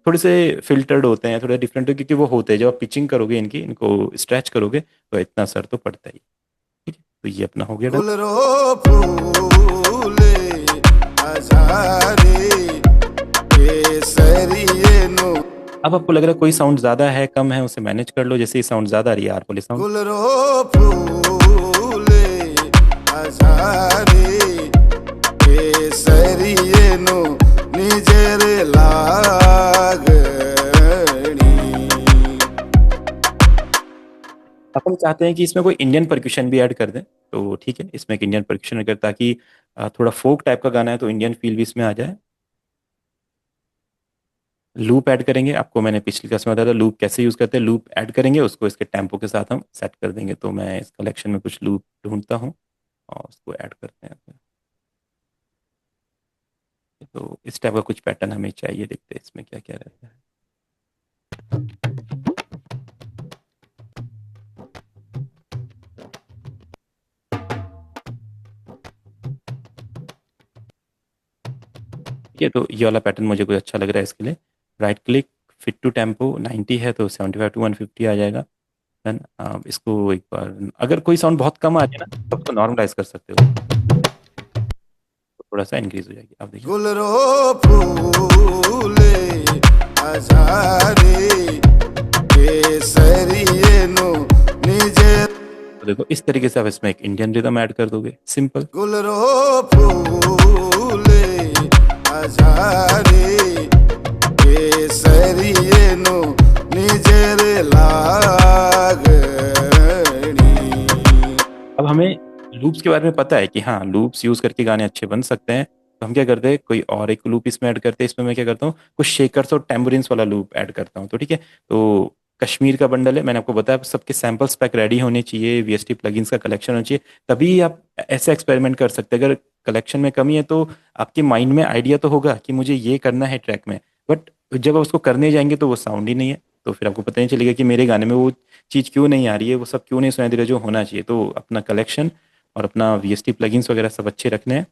थोड़े से फिल्टर्ड होते हैं, थोड़े डिफरेंट, क्योंकि वो होते हैं जब आप पिचिंग करोगे इनको स्ट्रेच करोगे तो इतना असर तो पड़ता ही। ठीक है, तो ये अपना हो गया डन। गुलरो फूले हजारे केसरिये नो। अब आपको लग रहा है कोई साउंड ज़्यादा है कम है, उसे मैनेज कर लो। जैसे ये साउंड ज़्यादा आ रही है आर वाली साउंड, गुलरो फूले हजारे केसरिये नो निजेरे लागणी। अपन चाहते हैं कि इसमें कोई इंडियन परक्यूशन भी ऐड कर दें, तो ठीक है, इसमें एक इंडियन परक्यूशन अगर, ताकि थोड़ा फोक टाइप का गाना है तो इंडियन फील भी इसमें आ जाए। लूप ऐड करेंगे, आपको मैंने पिछली क्लास में बताया था लूप कैसे यूज़ करते हैं। लूप ऐड करेंगे, उसको इसके टेम्पो के साथ हम सेट कर देंगे। तो मैं इस कलेक्शन में कुछ लूप ढूंढता हूँ और उसको ऐड करते हैं। तो इस टाइप का कुछ पैटर्न हमें चाहिए, देखते हैं इसमें क्या क्या रहता है। ठीक है, तो ये वाला पैटर्न मुझे कुछ अच्छा लग रहा है। इसके लिए right click, fit to tempo 90 है तो 75 to 150 आ जाएगा। देन आप इसको एक बार, अगर कोई साउंड बहुत कम आ जाए ना तो उसको नॉर्मलाइज कर सकते हो, तो थोड़ा सा इंक्रीज हो जाएगी। आप देखिए, गुलरो फूले हजारे केसरिये नो निजेरे। तो देखो इस तरीके से आप इसमें एक इंडियन रिदम ऐड कर दोगे, सिंपल। गुलरो फूले हजारे केसरिये नो निजेरे लागणी। अब हमें लूप्स के बारे में पता है कि हाँ, लूप्स यूज करके गाने अच्छे बन सकते हैं, तो हम क्या करते हैं, कोई और एक लूप इसमें ऐड करते हैं। इसमें मैं क्या करता हूँ, कुछ शेकर्स और टेम्बोरिन्स वाला लूप ऐड करता हूँ। तो ठीक है, तो कश्मीर का बंडल है, मैंने आपको बताया सबके सैंपल्स पैक रेडी होने चाहिए, वीएसटी प्लगइन्स का कलेक्शन होना चाहिए, तभी आप ऐसे एक्सपेरिमेंट कर सकते हैं। अगर कलेक्शन में कमी है तो आपके माइंड में आइडिया तो होगा कि मुझे ये करना है ट्रैक में, बट जब आप उसको करने जाएंगे तो वो साउंड ही नहीं है, तो फिर आपको पता नहीं चलेगा कि मेरे गाने में वो चीज़ क्यों नहीं आ रही है, वो सब क्यों नहीं सुनाई दे रहा जो होना चाहिए। तो अपना कलेक्शन और अपना वीएसटी प्लगइन्स वगैरह सब अच्छे रखने हैं,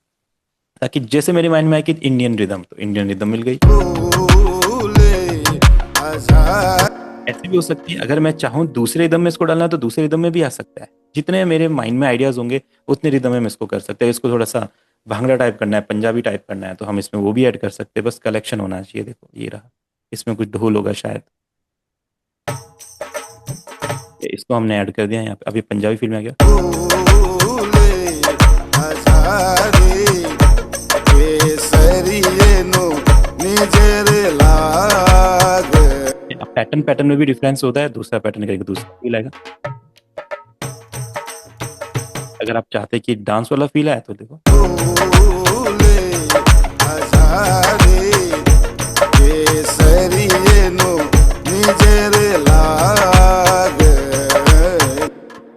ताकि जैसे मेरे माइंड में आए कि इंडियन रिदम, तो इंडियन रिदम मिल गई। फूले हजारे। ऐसे भी हो सकती है, अगर मैं चाहूँ दूसरे रिदम में इसको डालना तो दूसरे रिदम में भी आ सकता है। जितने मेरे माइंड में आइडियाज होंगे उतने रिदम में हम इसको कर सकते हैं। इसको थोड़ा सा भांगड़ा टाइप करना है, पंजाबी टाइप करना है, तो हम इसमें वो भी ऐड कर सकते हैं। बस कलेक्शन होना चाहिए। देखो ये रहा, इसमें कुछ ढोल होगा शायद, इसको हमने ऐड कर दिया यहाँ पे। अभी पंजाबी फील में आ गया। फूले हजारे केसरिये नो निजेरे लागणी। अब पैटर्न में भी डिफरेंस होता है, दूसरा पैटर्न करेगा दूसरा फील आएगा। अगर आप चाहते हैं कि डांस वाला फील आए तो देखो, फूले हजारे केसरिये नो निजेरे लागणी।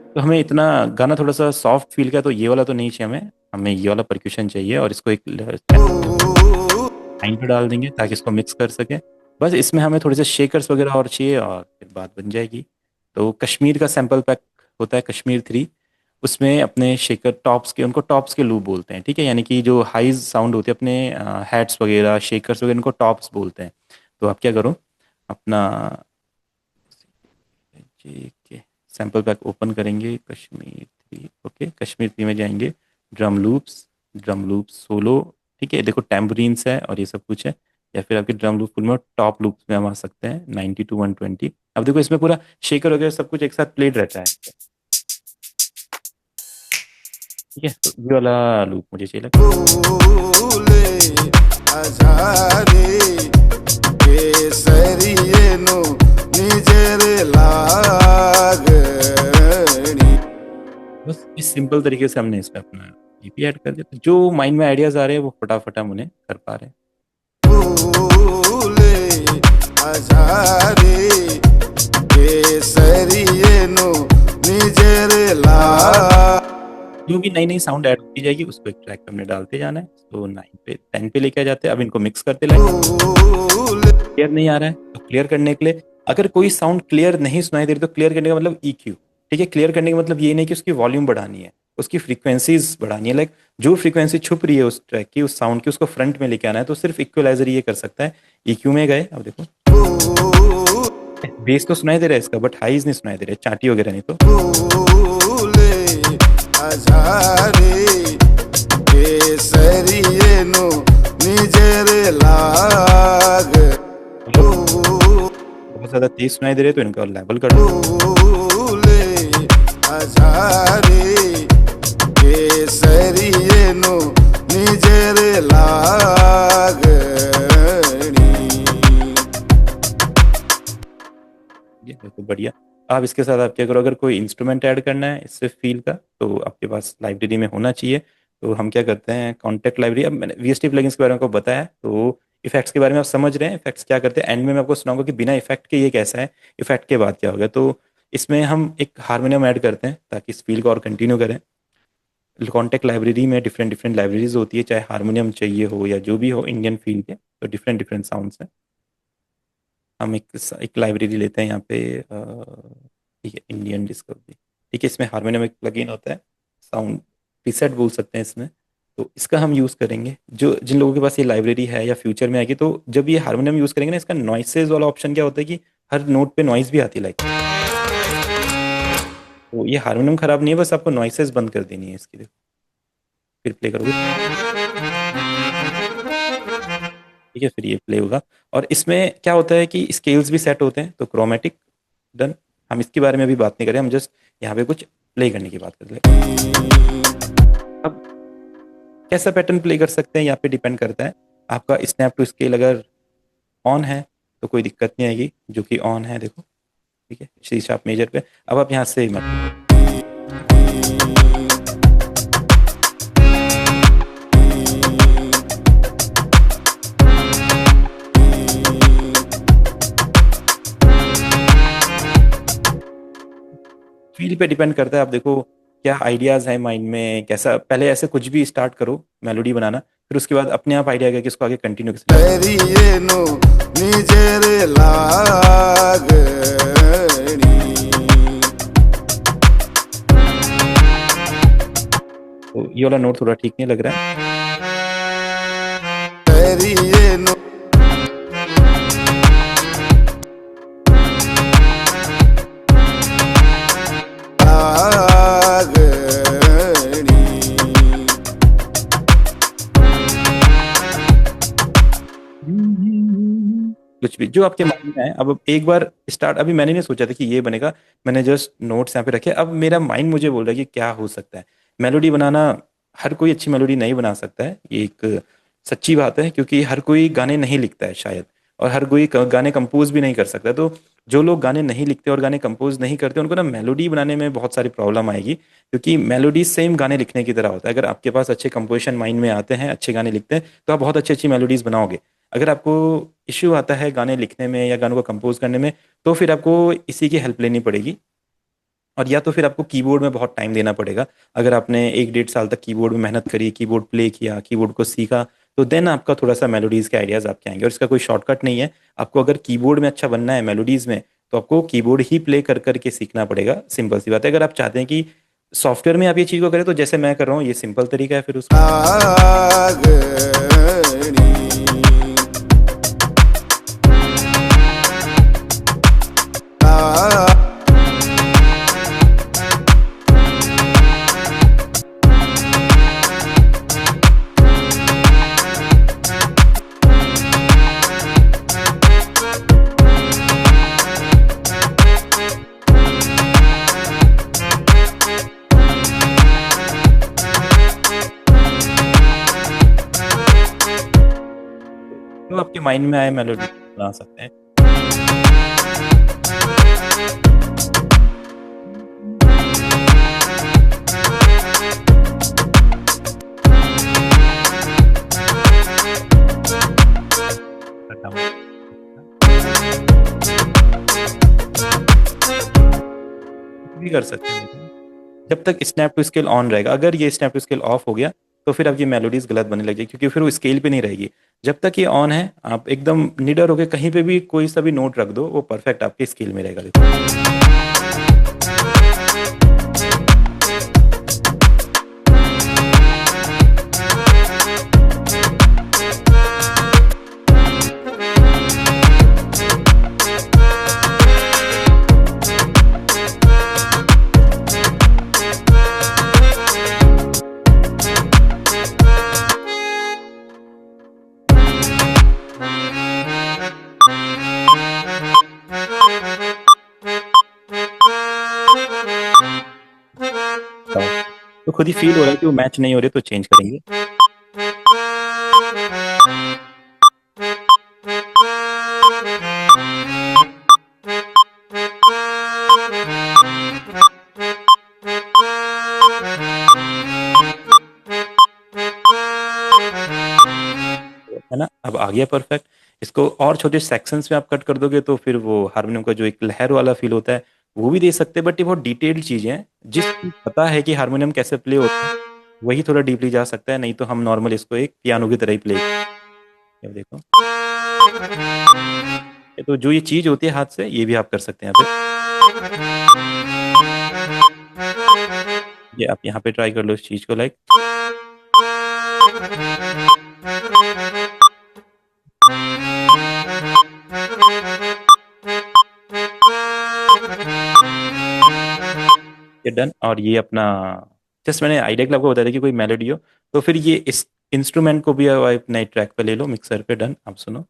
तो हमें इतना गाना थोड़ा सा सॉफ्ट फील का, तो ये वाला तो नहीं चाहिए हमें ये वाला परक्यूशन चाहिए, और इसको एक लाइन पे डाल देंगे ताकि इसको मिक्स कर सके। बस इसमें हमें थोड़े से शेकर्स वगैरह और चाहिए, और फिर बात बन जाएगी। तो कश्मीर का सैंपल पैक होता है, कश्मीर 3, उसमें अपने शेकर टॉप्स के, उनको टॉप्स के लूप बोलते हैं। ठीक है, यानी कि जो हाइज साउंड होते हैं अपने हैट्स वगैरह, शेकर्स वगैरह, इनको टॉप्स बोलते हैं। तो आप क्या करो, अपना के सैंपल पैक ओपन करेंगे, कश्मीर 3, ओके, कश्मीर 3 में जाएंगे, ड्रम लूप्स सोलो ठीक है, देखो टेम्परीन्स है और ये सब कुछ है, या फिर आपके ड्रम लूप फुल में टॉप लूप में हम आ सकते हैं 90 to 120। अब देखो इसमें पूरा शेकर वगैरह सब कुछ एक साथ प्लेड रहता है, ठीक है। तो ये वाला लूप मुझे चाहिए लगता फूले आजारे केसरियेनु निजेरे लागणी। है। बस इस सिंपल तरीके से हमने इसमें अपना ईपी ऐड कर दिया, तो जो माइंड में आइडियाज आ रहे हैं वो फटाफट हम उन्हें कर पा रहे हैं। फूले आजारे केसरियेनु निजेरे लाग। जो भी नई नई साउंड ऐड होती जाएगी उसको एक ट्रैक पे हमने डालते जाना है। तो 9 पे 10 पे लेके आ जाते हैं। अब इनको मिक्स करते लाएंगे। क्लियर नहीं आ रहा है तो क्लियर करने के लिए, अगर कोई साउंड क्लियर नहीं सुनाई दे रही तो क्लियर करने का मतलब EQ, ठीक है। क्लियर करने का मतलब ये नहीं कि उसकी वॉल्यूम बढ़ानी है, उसकी फ्रीक्वेंसीज बढ़ानी है। लाइक जो फ्रीक्वेंसी छुप रही है उस ट्रैक की, उस साउंड की, उसको फ्रंट में लेके आना है। तो सिर्फ इक्वलाइजर ये कर सकता है। EQ में गए, अब देखो बेस तो सुनाई दे रहा है इसका, बट हाईज नहीं सुनाई दे रहे, चाटी वगैरह नहीं। तो फूले आजारे केसरियेनु निजेरे लाग। बहुत ज्यादा तेज सुनाई दे रहे तो इनका लेवल कर दो। फूले आजारे केसरियेनु निजेरे लागणी। ये देखो बढ़िया। आप इसके साथ आप क्या करो, अगर कोई इंस्ट्रूमेंट ऐड करना है इससे फील का, तो आपके पास लाइब्रेरी में होना चाहिए। तो हम क्या करते हैं, कॉन्टेक्ट लाइब्रेरी। अब मैंने VST प्लगइन्स के बारे में आपको बताया, तो इफेक्ट्स के बारे में आप समझ रहे हैं। इफेक्ट्स क्या करते हैं, एंड में मैं आपको सुनाऊंगा कि बिना इफेक्ट के ये कैसा है, इफेक्ट के बाद क्या होगा। तो इसमें हम एक हारमोनियम ऐड करते हैं ताकि इस फील को और कंटिन्यू करें। कॉन्टेक्ट लाइब्रेरी में डिफरेंट डिफरेंट लाइब्रेरीज होती है, चाहे हारमोनियम चाहिए हो या जो भी हो इंडियन फील के, तो डिफरेंट डिफरेंट साउंड्स हैं। हम एक लाइब्रेरी लेते हैं यहाँ पे, ठीक है, इंडियन डिस्कवरी, ठीक है। इसमें हारमोनियम एक प्लगइन होता है, साउंड प्रीसेट बोल सकते हैं इसमें। तो इसका हम यूज़ करेंगे। जो जिन लोगों के पास ये लाइब्रेरी है या फ्यूचर में आएगी, तो जब ये हारमोनियम यूज़ करेंगे ना, इसका नॉइसेज वाला ऑप्शन क्या होता है कि हर नोट पे नॉइस भी आती है। लाइक तो ये हारमोनियम खराब नहीं है, बस आपको नॉइसेज बंद कर देनी है इसकी। देखो फिर प्ले करोगे, ठीक है, फिर ये प्ले होगा। और इसमें क्या होता है कि स्केल्स भी सेट होते हैं। तो क्रोमेटिक डन, हम इसके बारे में अभी बात नहीं करें, हम जस्ट यहाँ पे कुछ प्ले करने की बात कर ले। अब कैसा पैटर्न प्ले कर सकते हैं यहाँ पे डिपेंड करता है। आपका स्नैप टू स्केल अगर ऑन है तो कोई दिक्कत नहीं आएगी, जो कि ऑन है देखो, ठीक है, C शार्प मेजर पे। अब आप यहाँ से मत फील पे डिपेंड करता है। आप देखो क्या आइडियाज है माइंड में, कैसा। पहले ऐसे कुछ भी स्टार्ट करो मेलोडी बनाना, फिर उसके बाद अपने आप आइडिया आएगा कि इसको आगे कंटिन्यू कैसे। केसरियेनु निजेरे लागणी। तो ये वाला नोट थोड़ा ठीक नहीं लग रहा है। केसरियेनु लागणी। कुछ भी जो आपके माइंड में है। अब एक बार स्टार्ट, अभी मैंने नहीं सोचा था कि ये बनेगा, मैंने जस्ट नोट्स यहाँ पे रखे। अब मेरा माइंड मुझे बोल रहा है कि क्या हो सकता है। मेलोडी बनाना, हर कोई अच्छी मेलोडी नहीं बना सकता है, ये एक सच्ची बात है, क्योंकि हर कोई गाने नहीं लिखता है शायद, और हर कोई गाने कंपोज भी नहीं कर सकता। तो जो लोग गाने नहीं लिखते और गाने कंपोज नहीं करते, उनको ना मेलोडी बनाने में बहुत सारी प्रॉब्लम आएगी, क्योंकि मेलोडी सेम गाने लिखने की तरह होता है। अगर आपके पास अच्छे कंपोजिशन माइंड में आते हैं, अच्छे गाने लिखते हैं, तो आप बहुत अच्छी अच्छी मेलोडीज बनाओगे। अगर आपको इश्यू आता है गाने लिखने में या गानों को कंपोज करने में, तो फिर आपको इसी की हेल्प लेनी पड़ेगी, और या तो फिर आपको कीबोर्ड में बहुत टाइम देना पड़ेगा। अगर आपने 1-1.5 साल तक कीबोर्ड में मेहनत करी, कीबोर्ड प्ले किया, कीबोर्ड को सीखा, तो देन आपका थोड़ा सा मेलोडीज़ के आइडियाज़ आपके आएंगे। और इसका कोई शॉर्टकट नहीं है। आपको अगर कीबोर्ड में अच्छा बनना है मेलोडीज़ में, तो आपको कीबोर्ड ही प्ले कर करके सीखना पड़ेगा। सिंपल सी बात है। अगर आप चाहते हैं कि सॉफ्टवेयर में आप ये चीज़ को करें, तो जैसे मैं कर रहा हूँ, ये सिंपल तरीका है। फिर उसको लागणी। जो आपके माइंड में आए मेलोडी बना सकते हैं। भी कर सकते हैं जब तक स्नैप टू स्केल ऑन रहेगा। अगर ये स्नैप टू स्केल ऑफ हो गया तो फिर आपकी मेलोडीज गलत बनने लगेगी, क्योंकि फिर वो स्केल पे नहीं रहेगी। जब तक ये ऑन है आप एकदम निडर होकर कहीं पे भी कोई सा भी नोट रख दो, वो परफेक्ट आपके स्केल में रहेगा। देखो तो खुद ही फील हो रहा है कि वो मैच नहीं हो रहे, तो चेंज करेंगे। है ना, अब आ गया परफेक्ट। इसको और छोटे सेक्शंस में आप कट कर दोगे तो फिर वो हारमोनियम का जो एक लहर वाला फील होता है वो भी दे सकते हैं, बट ये बहुत डिटेल्ड चीजें हैं। जिसको पता है कि हारमोनियम कैसे प्ले होता है वही थोड़ा डीपली जा सकता है, नहीं तो हम नॉर्मल इसको एक पियानो की तरह ही प्ले। अब देखो, तो जो ये चीज होती है हाथ से, ये भी आप कर सकते हैं यहाँ पे। ये आप यहाँ पे ट्राई कर लो इस चीज को, लाइक ये डन। और ये अपना जस्ट मैंने आइडिया के लिए आपको बता दिया कि कोई मेलोडी हो तो फिर ये इस इंस्ट्रूमेंट को भी आप नए ट्रैक पे ले लो मिक्सर पे। डन, आप सुनो।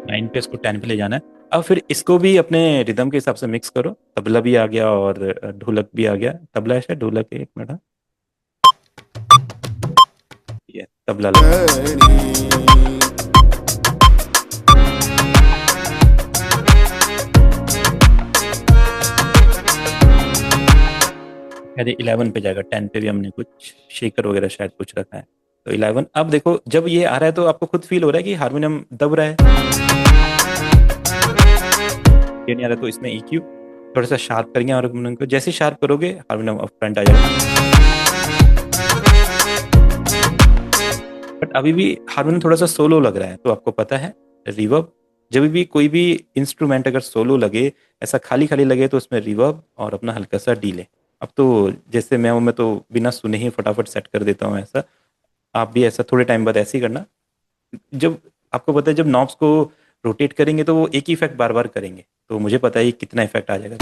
नाइन पे इसको 10 पे ले जाना है। अब फिर इसको भी अपने रिदम के हिसाब से मिक्स करो। तबला भी आ गया और ढोलक भी आ गया। तबला है, ढोलक है, एक मिनट। ये तबला अरे 11 पे जाएगा। 10 पे भी हमने कुछ शेकर वगैरह शायद कुछ रखा है, तो 11। अब देखो जब ये आ रहा है तो आपको खुद फील हो रहा है कि हारमोनियम दब रहा है, ये नहीं आ रहा। तो इसमें EQ थोड़ा सा शार्प करेंगे हारमोनियम को। जैसे शार्प करोगे हारमोनियम अप फ्रंट आ जाएगा। बट अभी भी हारमोनियम थोड़ा सा सोलो लग रहा है, तो आपको पता है रिवर्ब। जब भी कोई भी इंस्ट्रूमेंट अगर सोलो लगे, ऐसा खाली खाली लगे, तो उसमें रिवर्ब और अपना हल्का सा डीले। अब तो जैसे मैं तो बिना सुने ही फटाफट सेट कर देता हूँ ऐसा। आप भी ऐसा थोड़े टाइम बाद ऐसे ही करना। जब आपको पता है जब नॉब्स को रोटेट करेंगे तो वो एक ही इफेक्ट बार बार करेंगे, तो मुझे पता है कितना इफेक्ट आ जाएगा।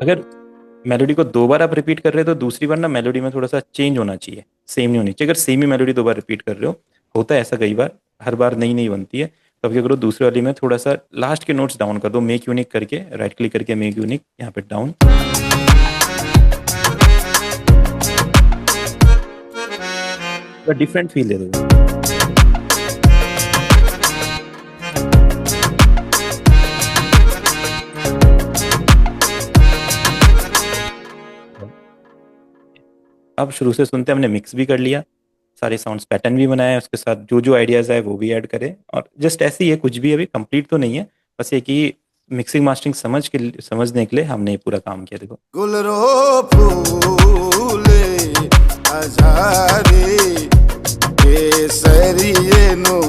अगर मेलोडी को 2 बार आप रिपीट कर रहे हो तो दूसरी बार ना मेलोडी में थोड़ा सा चेंज होना चाहिए, सेम नहीं होनी चाहिए। अगर सेम ही मेलोडी 2 बार रिपीट कर रहे हो, होता है ऐसा कई बार, हर बार नई नई बनती है, तो अब क्या करो दूसरी वाली में थोड़ा सा लास्ट के नोट्स डाउन कर दो। मेक यूनिक करके राइट क्लिक करके मेक यूनिक यहाँ पे डाउन। डिफरेंट फील दे दो। अब शुरू से सुनते हमने मिक्स भी कर लिया, सारे साउंड्स पैटर्न भी बनाया, उसके साथ जो जो आइडियाज है वो भी ऐड करें। और जस्ट ऐसे ही है, कुछ भी अभी कंप्लीट तो नहीं है, बस ये कि मिक्सिंग मास्टरिंग समझने के लिए हमने पूरा काम किया। देखो गुलरो फूले आजारी केसरिये नु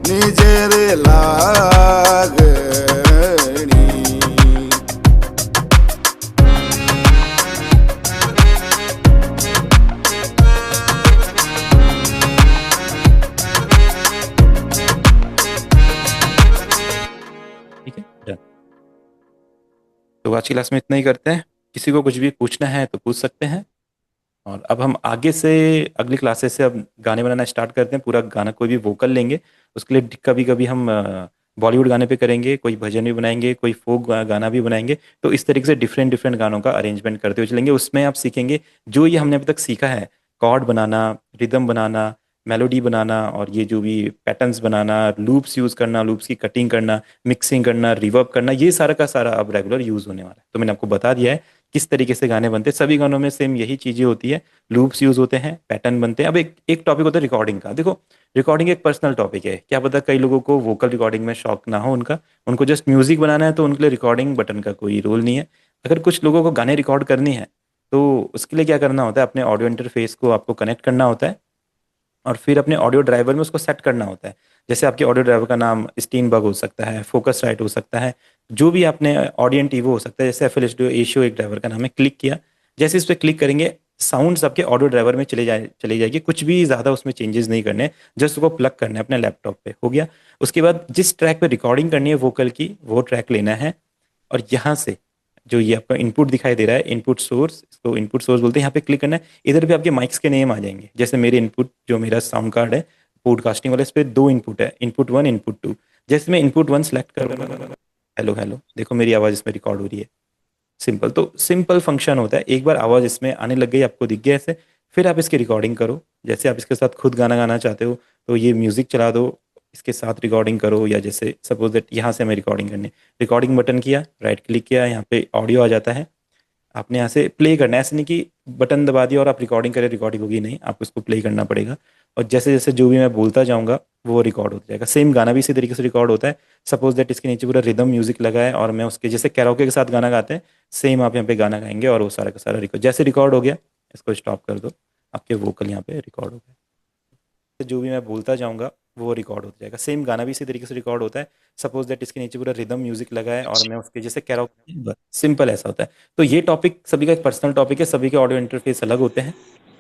निजेरे लागणी ठीक है। तो आज की क्लास में इतना ही करते हैं। किसी को कुछ भी पूछना है तो पूछ सकते हैं। और अब हम आगे से अगली क्लासेस से अब गाने बनाना स्टार्ट करते हैं। पूरा गाना कोई भी वोकल लेंगे, उसके लिए कभी कभी हम बॉलीवुड गाने पे करेंगे, कोई भजन भी बनाएंगे, कोई फोक गाना भी बनाएंगे। तो इस तरीके से डिफरेंट डिफरेंट गानों का अरेंजमेंट करते हुए चलेंगे। उसमें आप सीखेंगे जो ये हमने अभी तक सीखा है, कॉर्ड बनाना, रिदम बनाना, मेलोडी बनाना, और ये जो भी पैटर्न्स बनाना, लूप्स यूज करना, लूप्स की कटिंग करना, मिक्सिंग करना, रिवर्ब करना, ये सारा का सारा अब रेगुलर यूज होने वाला है। तो मैंने आपको बता दिया है किस तरीके से गाने बनते हैं। सभी गानों में सेम यही चीजें होती है, लूप्स यूज होते हैं, पैटर्न बनते हैं। अब एक एक टॉपिक होता है रिकॉर्डिंग का। देखो, रिकॉर्डिंग एक पर्सनल टॉपिक है। क्या पता कई लोगों को वोकल रिकॉर्डिंग में शौक ना हो, उनको जस्ट म्यूजिक बनाना है, तो उनके लिए रिकॉर्डिंग बटन का कोई रोल नहीं है। अगर कुछ लोगों को गाने रिकॉर्ड करनी है तो उसके लिए क्या करना होता है, अपने ऑडियो इंटरफेस को आपको कनेक्ट करना होता है और फिर अपने ऑडियो ड्राइवर में उसको सेट करना होता है। जैसे आपके ऑडियो ड्राइवर का नाम स्टीनबर्ग हो सकता है, फोकस राइट हो सकता है, जो भी आपने ऑडियंट ईवो हो सकता है। जैसे एफएल स्टूडियो एशियो एक ड्राइवर का नाम है, क्लिक किया, जैसे इस पर क्लिक करेंगे साउंड्स आपके ऑडियो ड्राइवर में चली जाएगी। कुछ भी ज़्यादा उसमें चेंजेस नहीं करने, जस्ट उसको प्लग करना है अपने लैपटॉप पे, हो गया। उसके बाद जिस ट्रैक पे रिकॉर्डिंग करनी है वोकल की, वो ट्रैक लेना है और यहाँ से जो ये आपका इनपुट दिखाई दे रहा है, इनपुट सोर्स, इसको इनपुट सोर्स बोलते हैं, यहाँ पे क्लिक करना है। इधर पे आपके माइक्स के नेम आ जाएंगे। जैसे मेरे इनपुट, जो मेरा साउंड कार्ड है पॉडकास्टिंग वाला, इस पे 2 इनपुट है, इनपुट 1, इनपुट 2। जैसे मैं इनपुट 1 सेलेक्ट करूँगा, हेलो हेलो, देखो मेरी आवाज़ इसमें रिकॉर्ड हो रही है। सिंपल, तो सिंपल फंक्शन होता है। एक बार आवाज़ इसमें आने लग गई, आपको दिख गया ऐसे, फिर आप इसकी रिकॉर्डिंग करो। जैसे आप इसके साथ खुद गाना गाना चाहते हो तो ये म्यूजिक चला दो, इसके साथ रिकॉर्डिंग करो। या जैसे सपोज दैट यहाँ से हमें रिकॉर्डिंग करनी है, रिकॉर्डिंग बटन किया, राइट क्लिक किया, यहाँ पे ऑडियो आ जाता है, आपने यहाँ से प्ले करना है। ऐसे नहीं कि बटन दबा दिया और आप रिकॉर्डिंग करें, रिकॉर्डिंग होगी नहीं, आपको उसको प्ले करना पड़ेगा। और जैसे जैसे जो भी मैं बोलता जाऊँगा वो रिकॉर्ड होता जाएगा। सेम गाना भी इसी तरीके से रिकॉर्ड होता है। सपोज दैट इसके नीचे पूरा रिदम म्यूजिक लगा है और मैं उसके, जैसे कैरोके के साथ गाना गाते हैं, सेम आप यहाँ पे गाना गाएंगे और वो सारा का सारा रिकॉर्ड, जैसे रिकॉर्ड हो गया इसको स्टॉप कर दो, आपके वोकल यहाँ पे रिकॉर्ड हो गए। तो जो भी मैं बोलता जाऊँगा वो रिकॉर्ड होता जाएगा। सेम गाना भी इसी तरीके से रिकॉर्ड होता है। सपोज दैट इसके नीचे पूरा रिदम म्यूजिक लगा है और मैं उसके, जैसे कैरोके, सिंपल ऐसा होता है। तो ये टॉपिक सभी का एक पर्सनल टॉपिक है, सभी के ऑडियो इंटरफेस अलग होते हैं,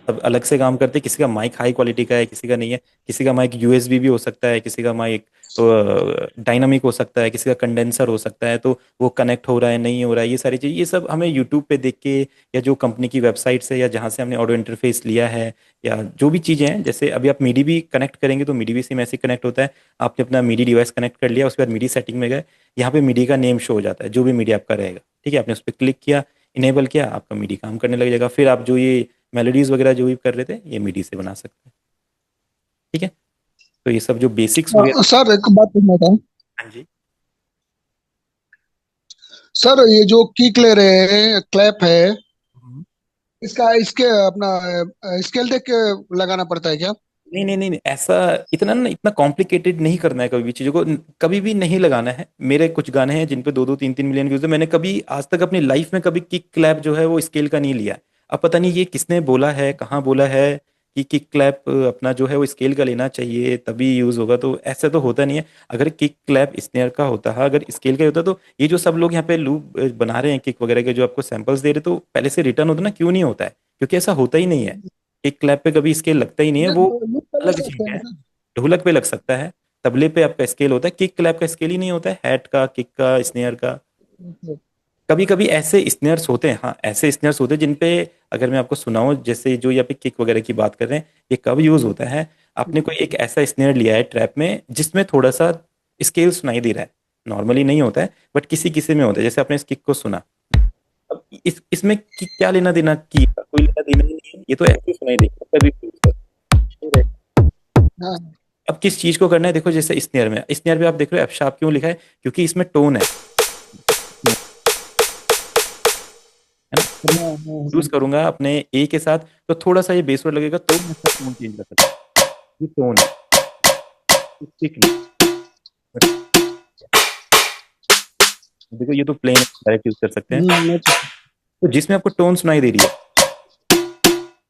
सब अलग से काम करते हैं। किसी का माइक हाई क्वालिटी का है, किसी का नहीं है। किसी का माइक यूएसबी भी हो सकता है, किसी का माइक डायनामिक हो सकता है, किसी का कंडेंसर हो सकता है, तो वो कनेक्ट हो रहा है नहीं हो रहा है, ये सारी चीज़, ये सब हमें यूट्यूब पे देख के, या जो कंपनी की वेबसाइट से, या जहाँ से हमने ऑडियो इंटरफेस लिया है, या जो भी चीज़ें हैं। जैसे अभी आप मीडी भी कनेक्ट करेंगे तो मीडी भी सेम ऐसे कनेक्ट होता है। आपने अपना मीडी डिवाइस कनेक्ट कर लिया, उसके बाद मीडी सेटिंग में गए, यहाँ पे मीडी का नेम शो हो जाता है, जो भी मीडी आपका रहेगा, ठीक है। आपने उस पर क्लिक किया, इनेबल किया, आपका मीडी काम करने लग जाएगा। फिर आप जो ये मेलोडीज वगैरह जो भी कर रहे थे, ये मीडी से बना सकते हैं, ठीक है। तो ये सब जो बेसिक्स हो गया। सर एक बात पूछना था। हाँ जी। सर ये जो किक ले रहे हैं, क्लैप है, इसका इसके अपना स्केल देख के लगाना पड़ता है क्या? नहीं नहीं नहीं नहीं, ऐसा इतना कॉम्प्लिकेटेड नहीं करना है। कभी भी चीज़ों को कभी भी नहीं लगाना है। मेरे कुछ गाने हैं जिन पे 2-2 3-3 मिलियन व्यूज है। मैंने कभी आज तक अपनी लाइफ में कभी किक क्लैप जो है वो स्केल का नहीं लिया है। अब पता नहीं ये किसने बोला है, कहाँ बोला है कि किक क्लैप अपना जो है वो स्केल का लेना चाहिए तभी यूज होगा, तो ऐसा तो होता नहीं है। अगर किक क्लैप स्नेयर का होता है, अगर स्केल का होता, तो ये जो सब लोग यहाँ पे लूप बना रहे हैं किक वगैरह के, जो आपको सैंपल्स दे रहे, तो पहले से रिटर्न होता ना, क्यों नहीं होता है? क्योंकि ऐसा होता ही नहीं है। किक क्लैप पे कभी स्केल लगता ही नहीं है, वो लूप पे लग अलग सकते चीज हैं है। सर? ढोलक पे लग सकता है, तबले पे आपका स्केल होता है, किक क्लैप का स्केल ही नहीं होता है, हैट का, किक का, स्नेयर का। कभी कभी ऐसे स्नेयर्स होते हैं, हाँ ऐसे स्नेयर्स होते हैं जिन पे, अगर मैं आपको सुनाऊं, जैसे जो यहाँ पे किक वगैरह की बात कर रहे हैं, ये कब यूज होता है? आपने कोई एक ऐसा स्नेयर लिया है ट्रैप में जिसमें थोड़ा सा स्केल सुनाई दे रहा है, नॉर्मली नहीं होता है बट किसी किसी में होता है। जैसे आपने इस किक को सुना, अब इसमें किक क्या लेना देना, की का कोई लेना देना ही नहीं है, ये तो ऐसे ही सुनाई देगा कभी भी। हाँ अब किस चीज को करना है, देखो जैसे स्नेयर में, स्नेयर पे आप देख रहे हो एफ शार्प क्यों लिखा है? क्योंकि इसमें टोन है ना। हाँ यूज करूंगा अपने ए के साथ तो थोड़ा सा ये बेस वर्ड लगेगा, तो मैं इसका टोन चेंज कर सकता हूँ। ये टोन है, ठीक नहीं। देखो ये तो प्लेन डायरेक्ट यूज कर सकते हैं। तो जिसमें आपको टोन सुनाई दे रही है,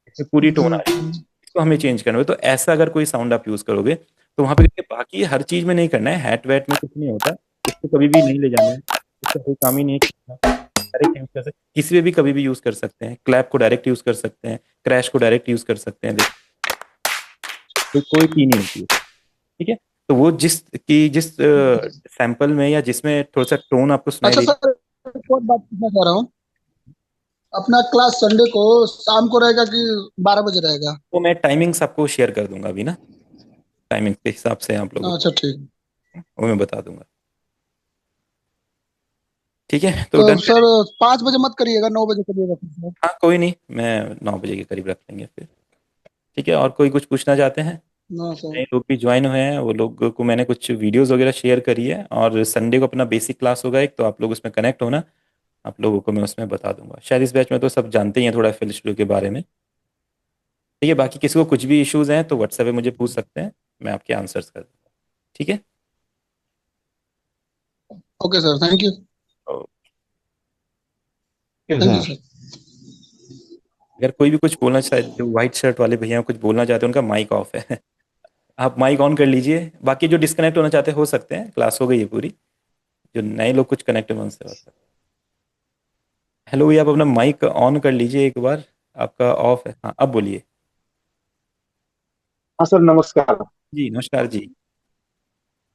इसमें पूरी टोन आ रही है, इसको हमें चेंज करना है। तो ऐसा अगर कोई साउंड आप यूज करोगे तो वहां पे देखिए, बाकी हर चीज में नहीं करना है, हैट वैट में कुछ नहीं होता, इसको कभी भी नहीं ले जाना है, इसका कोई काम ही नहीं है। डायरेक्ट यूज कर सकते, किसी में भी कभी भी यूज कर सकते हैं। क्लैप को डायरेक्ट यूज कर सकते हैं, क्रैश को डायरेक्ट यूज कर सकते हैं। तो कोई की नहीं होती है, ठीक है। तो वो जिस सैंपल में या जिसमें थोड़ा सा टोन आपको सुनाई अच्छा दे, सर, एक और बात पूछना चाह रहा हूँ। अपना क्लास संडे को शाम को रहेगा कि 12 बजे रहेगा? तो मैं टाइमिंग्स आपको शेयर कर दूंगा अभी ना, टाइमिंग के हिसाब से आप लोगों अच्छा ठीक। को वो मैं बता दूंगा। ठीक है, तो तो डन करें। सर 5 बजे मत करिएगा, 9 बजे करिएगा फिर से। हाँ कोई नहीं, मैं 9 बजे के करीब रख लेंगे फिर। ठीक है, और कोई कुछ पूछना चाहते हैं? हाँ सर। नए लोग भी ज्वाइन हुए हैं, वो लोग को मैंने कुछ वीडियोस वगैरह शेयर करी है, और संडे को अपना बेसिक क्लास होगा एक, तो आप लोग उसमें कनेक्ट होना। आप लोगों को मैं उसमें बता दूंगा। शायद इस बैच में तो सब जानते ही हैं थोड़ा एफएल स्टूडियो के बारे में। ठीक है, बाकी किसी को कुछ भी इश्यूज हैं तो व्हाट्सएप पे मुझे पूछ सकते हैं, मैं आपके आंसर्स कर दूंगा। ठीक है। Okay sir, thank you. तो थैंक यू सर। अगर कोई भी कुछ बोलना चाहे, जो व्हाइट शर्ट वाले भैया कुछ बोलना चाहते हैं, उनका माइक ऑफ है। आप माइक ऑन कर लीजिए। बाकी जो डिस्कनेक्ट होना चाहते हो सकते हैं, क्लास हो गई है पूरी। जो नए लोग कुछ कनेक्ट हों उनसे बात करें। हेलो भैया, आप अपना माइक ऑन कर लीजिए एक बार। आपका ऑफ है, हाँ अब बोलिए। हाँ सर, नमस्कार। जी नमस्कार जी।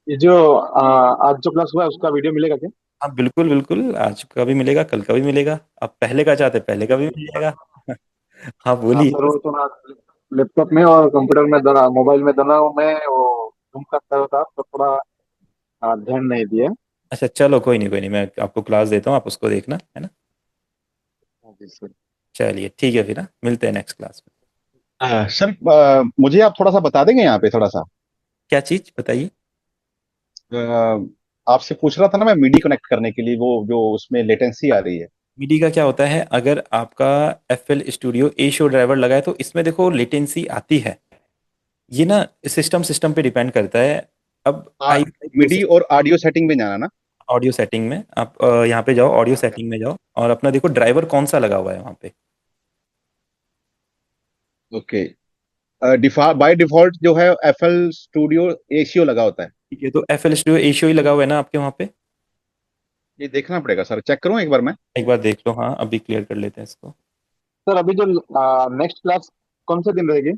ये जो आज जो क्लास हुआ है उसका वीडियो मिलेगा क्या? हाँ बिल्कुल बिल्कुल, आज का भी मिलेगा, कल का भी मिलेगा। आप पहले का चाहते हैं पहले का भी मिल जाएगा। हाँ हाँ बोलिए सर, बस। वो थोड़ा लैपटॉप में और कंप्यूटर में दोनों, मोबाइल में दोनों में वो जूम करता होता तो थोड़ा ध्यान नहीं दिया। अच्छा चलो, कोई नहीं कोई नहीं, मैं आपको क्लास देता हूँ, आप उसको देखना है ना। हाँ जी सर। चलिए ठीक है फिर, हाँ मिलते हैं नेक्स्ट क्लास में। सर, मुझे आप थोड़ा सा बता देंगे यहाँ पे थोड़ा सा। क्या चीज़ बताइए? आपसे पूछ रहा था ना मैं, मीडी कनेक्ट करने के लिए, वो जो उसमें लेटेंसी आ रही है। मीडी का क्या होता है? अगर आपका एफ एल स्टूडियो ए शो ड्राइवर लगा है तो इसमें देखो लेटेंसी आती है। ये ना सिस्टम सिस्टम पे डिपेंड करता है। अब आई मीडी और ऑडियो सेटिंग में जाना ना? ऑडियो सेटिंग में आप यहाँ पे जाओ, ऑडियो सेटिंग में जाओ, और अपना देखो ड्राइवर कौन सा लगा हुआ है वहाँ पे। ओके। बाय डिफॉल्ट जो है एफएल स्टूडियो एशियो लगा होता है। ठीक है, तो एफ एल स्टूडियो ए शो ही लगा हुआ है ना आपके वहाँ पे? ये देखना पड़ेगा सर, चेक करूँ एक बार मैं। एक बार देख लो, हाँ अभी क्लियर कर लेते हैं इसको। सर अभी जो नेक्स्ट क्लास कौन से दिन रहेगी?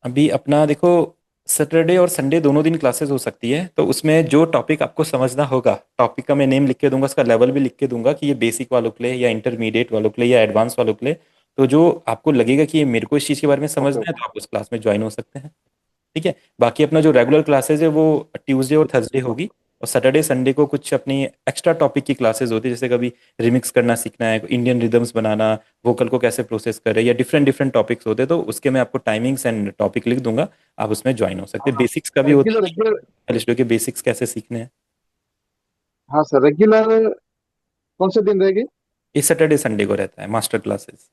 अभी अपना देखो, सैटरडे और संडे दोनों दिन क्लासेस हो सकती है, तो उसमें जो टॉपिक आपको समझना होगा, टॉपिक का मैं नेम लिख के दूंगा, उसका लेवल भी लिख के दूंगा कि ये बेसिक वालों के लिए या इंटरमीडिएट वालों के लिए या एडवांस वालों के लिए। तो जो आपको लगेगा कि ये मेरे को इस चीज़ के बारे में ओके समझना है, ओके। तो आप उस क्लास में ज्वाइन हो सकते हैं। ठीक है। बाकी अपना जो रेगुलर क्लासेज है वो ट्यूसडे और थर्सडे होगी, और सैटरडे संडे को कुछ अपनी एक्स्ट्रा टॉपिक की क्लासेस होती है, जैसे कभी रिमिक्स करना सीखना है, इंडियन रिदम्स बनाना, वोकल को कैसे प्रोसेस करें, या डिफरेंट डिफरेंट टॉपिक्स होते हैं, तो उसके मैं आपको टाइमिंग्स एंड टॉपिक लिख दूंगा। आप उसमें ज्वाइन हो सकते हैं। बेसिक्स का भी होता रेगुलर है रेगुलर। एलिस्टो के बेसिक्स कैसे सीखने हैं। हाँ सर, रेगुलर कौन से दिन रहेगी? इस सैटरडे संडे को रहता है master classes.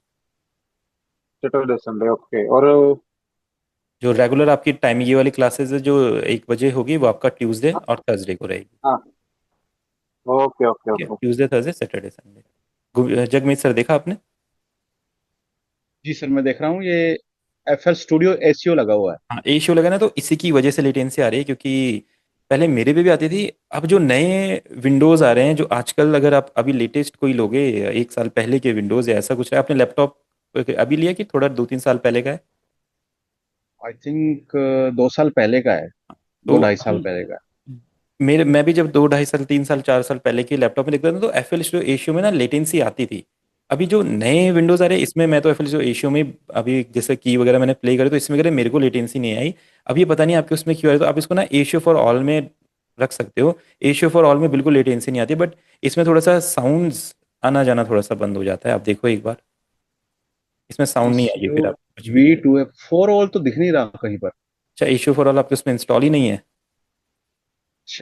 Saturday Sunday, okay. और जो रेगुलर आपकी टाइम ये वाली क्लासेस है जो 1 बजे होगी, वो आपका ट्यूसडे और थर्सडे को रहेगी। हाँ, ओके ओके ठीक है, okay. Tuesday Thursday Saturday Sunday. Jagmeet sir देखा आपने? जी सर, मैं देख रहा हूँ ये एफएल स्टूडियो एशियो लगा हुआ है। हाँ ए शो लगा ना, तो इसी की वजह से लेटेंसी आ रही है, क्योंकि पहले मेरे पे भी आती थी। अब जो नए विंडोज आ रहे हैं, जो आजकल अगर आप अभी लेटेस्ट कोई लोगे, 1 साल पहले के विंडोज या ऐसा कुछ है, आपने लैपटॉप अभी लिया कि थोड़ा 2-3 साल पहले का है? आई थिंक 2 साल पहले का है, दो तो ढाई साल पहले का है। मैं भी जब 2-2.5 साल 3 साल 4 साल पहले के लैपटॉप में देखता था, तो एफ एल स्टूडियो एशियो में ना लेटेंसी आती थी। अभी जो नए विंडोज आ रहे हैं इसमें, मैं तो एफ एल स्टूडियो एशियो में अभी जैसे की वगैरह मैंने प्ले करे, तो इसमें करे मेरे को लेटेंसी नहीं आई। अब ये पता नहीं आपके उसमें क्यों आ रहा है, तो आप इसको ना एशियो फॉर ऑल में रख सकते हो। एशियो फॉर ऑल में बिल्कुल लेटेंसी नहीं आती, बट इसमें थोड़ा सा साउंड्स आना जाना थोड़ा सा बंद हो जाता है। आप देखो एक बार, इसमें साउंड नहीं आएगी एशियो फिर आप कुछ भी। V2F 4 ऑल तो दिख नहीं रहा कहीं पर। अच्छा, एशियो फॉर ऑल आपके उसमें इंस्टॉल ही नहीं है?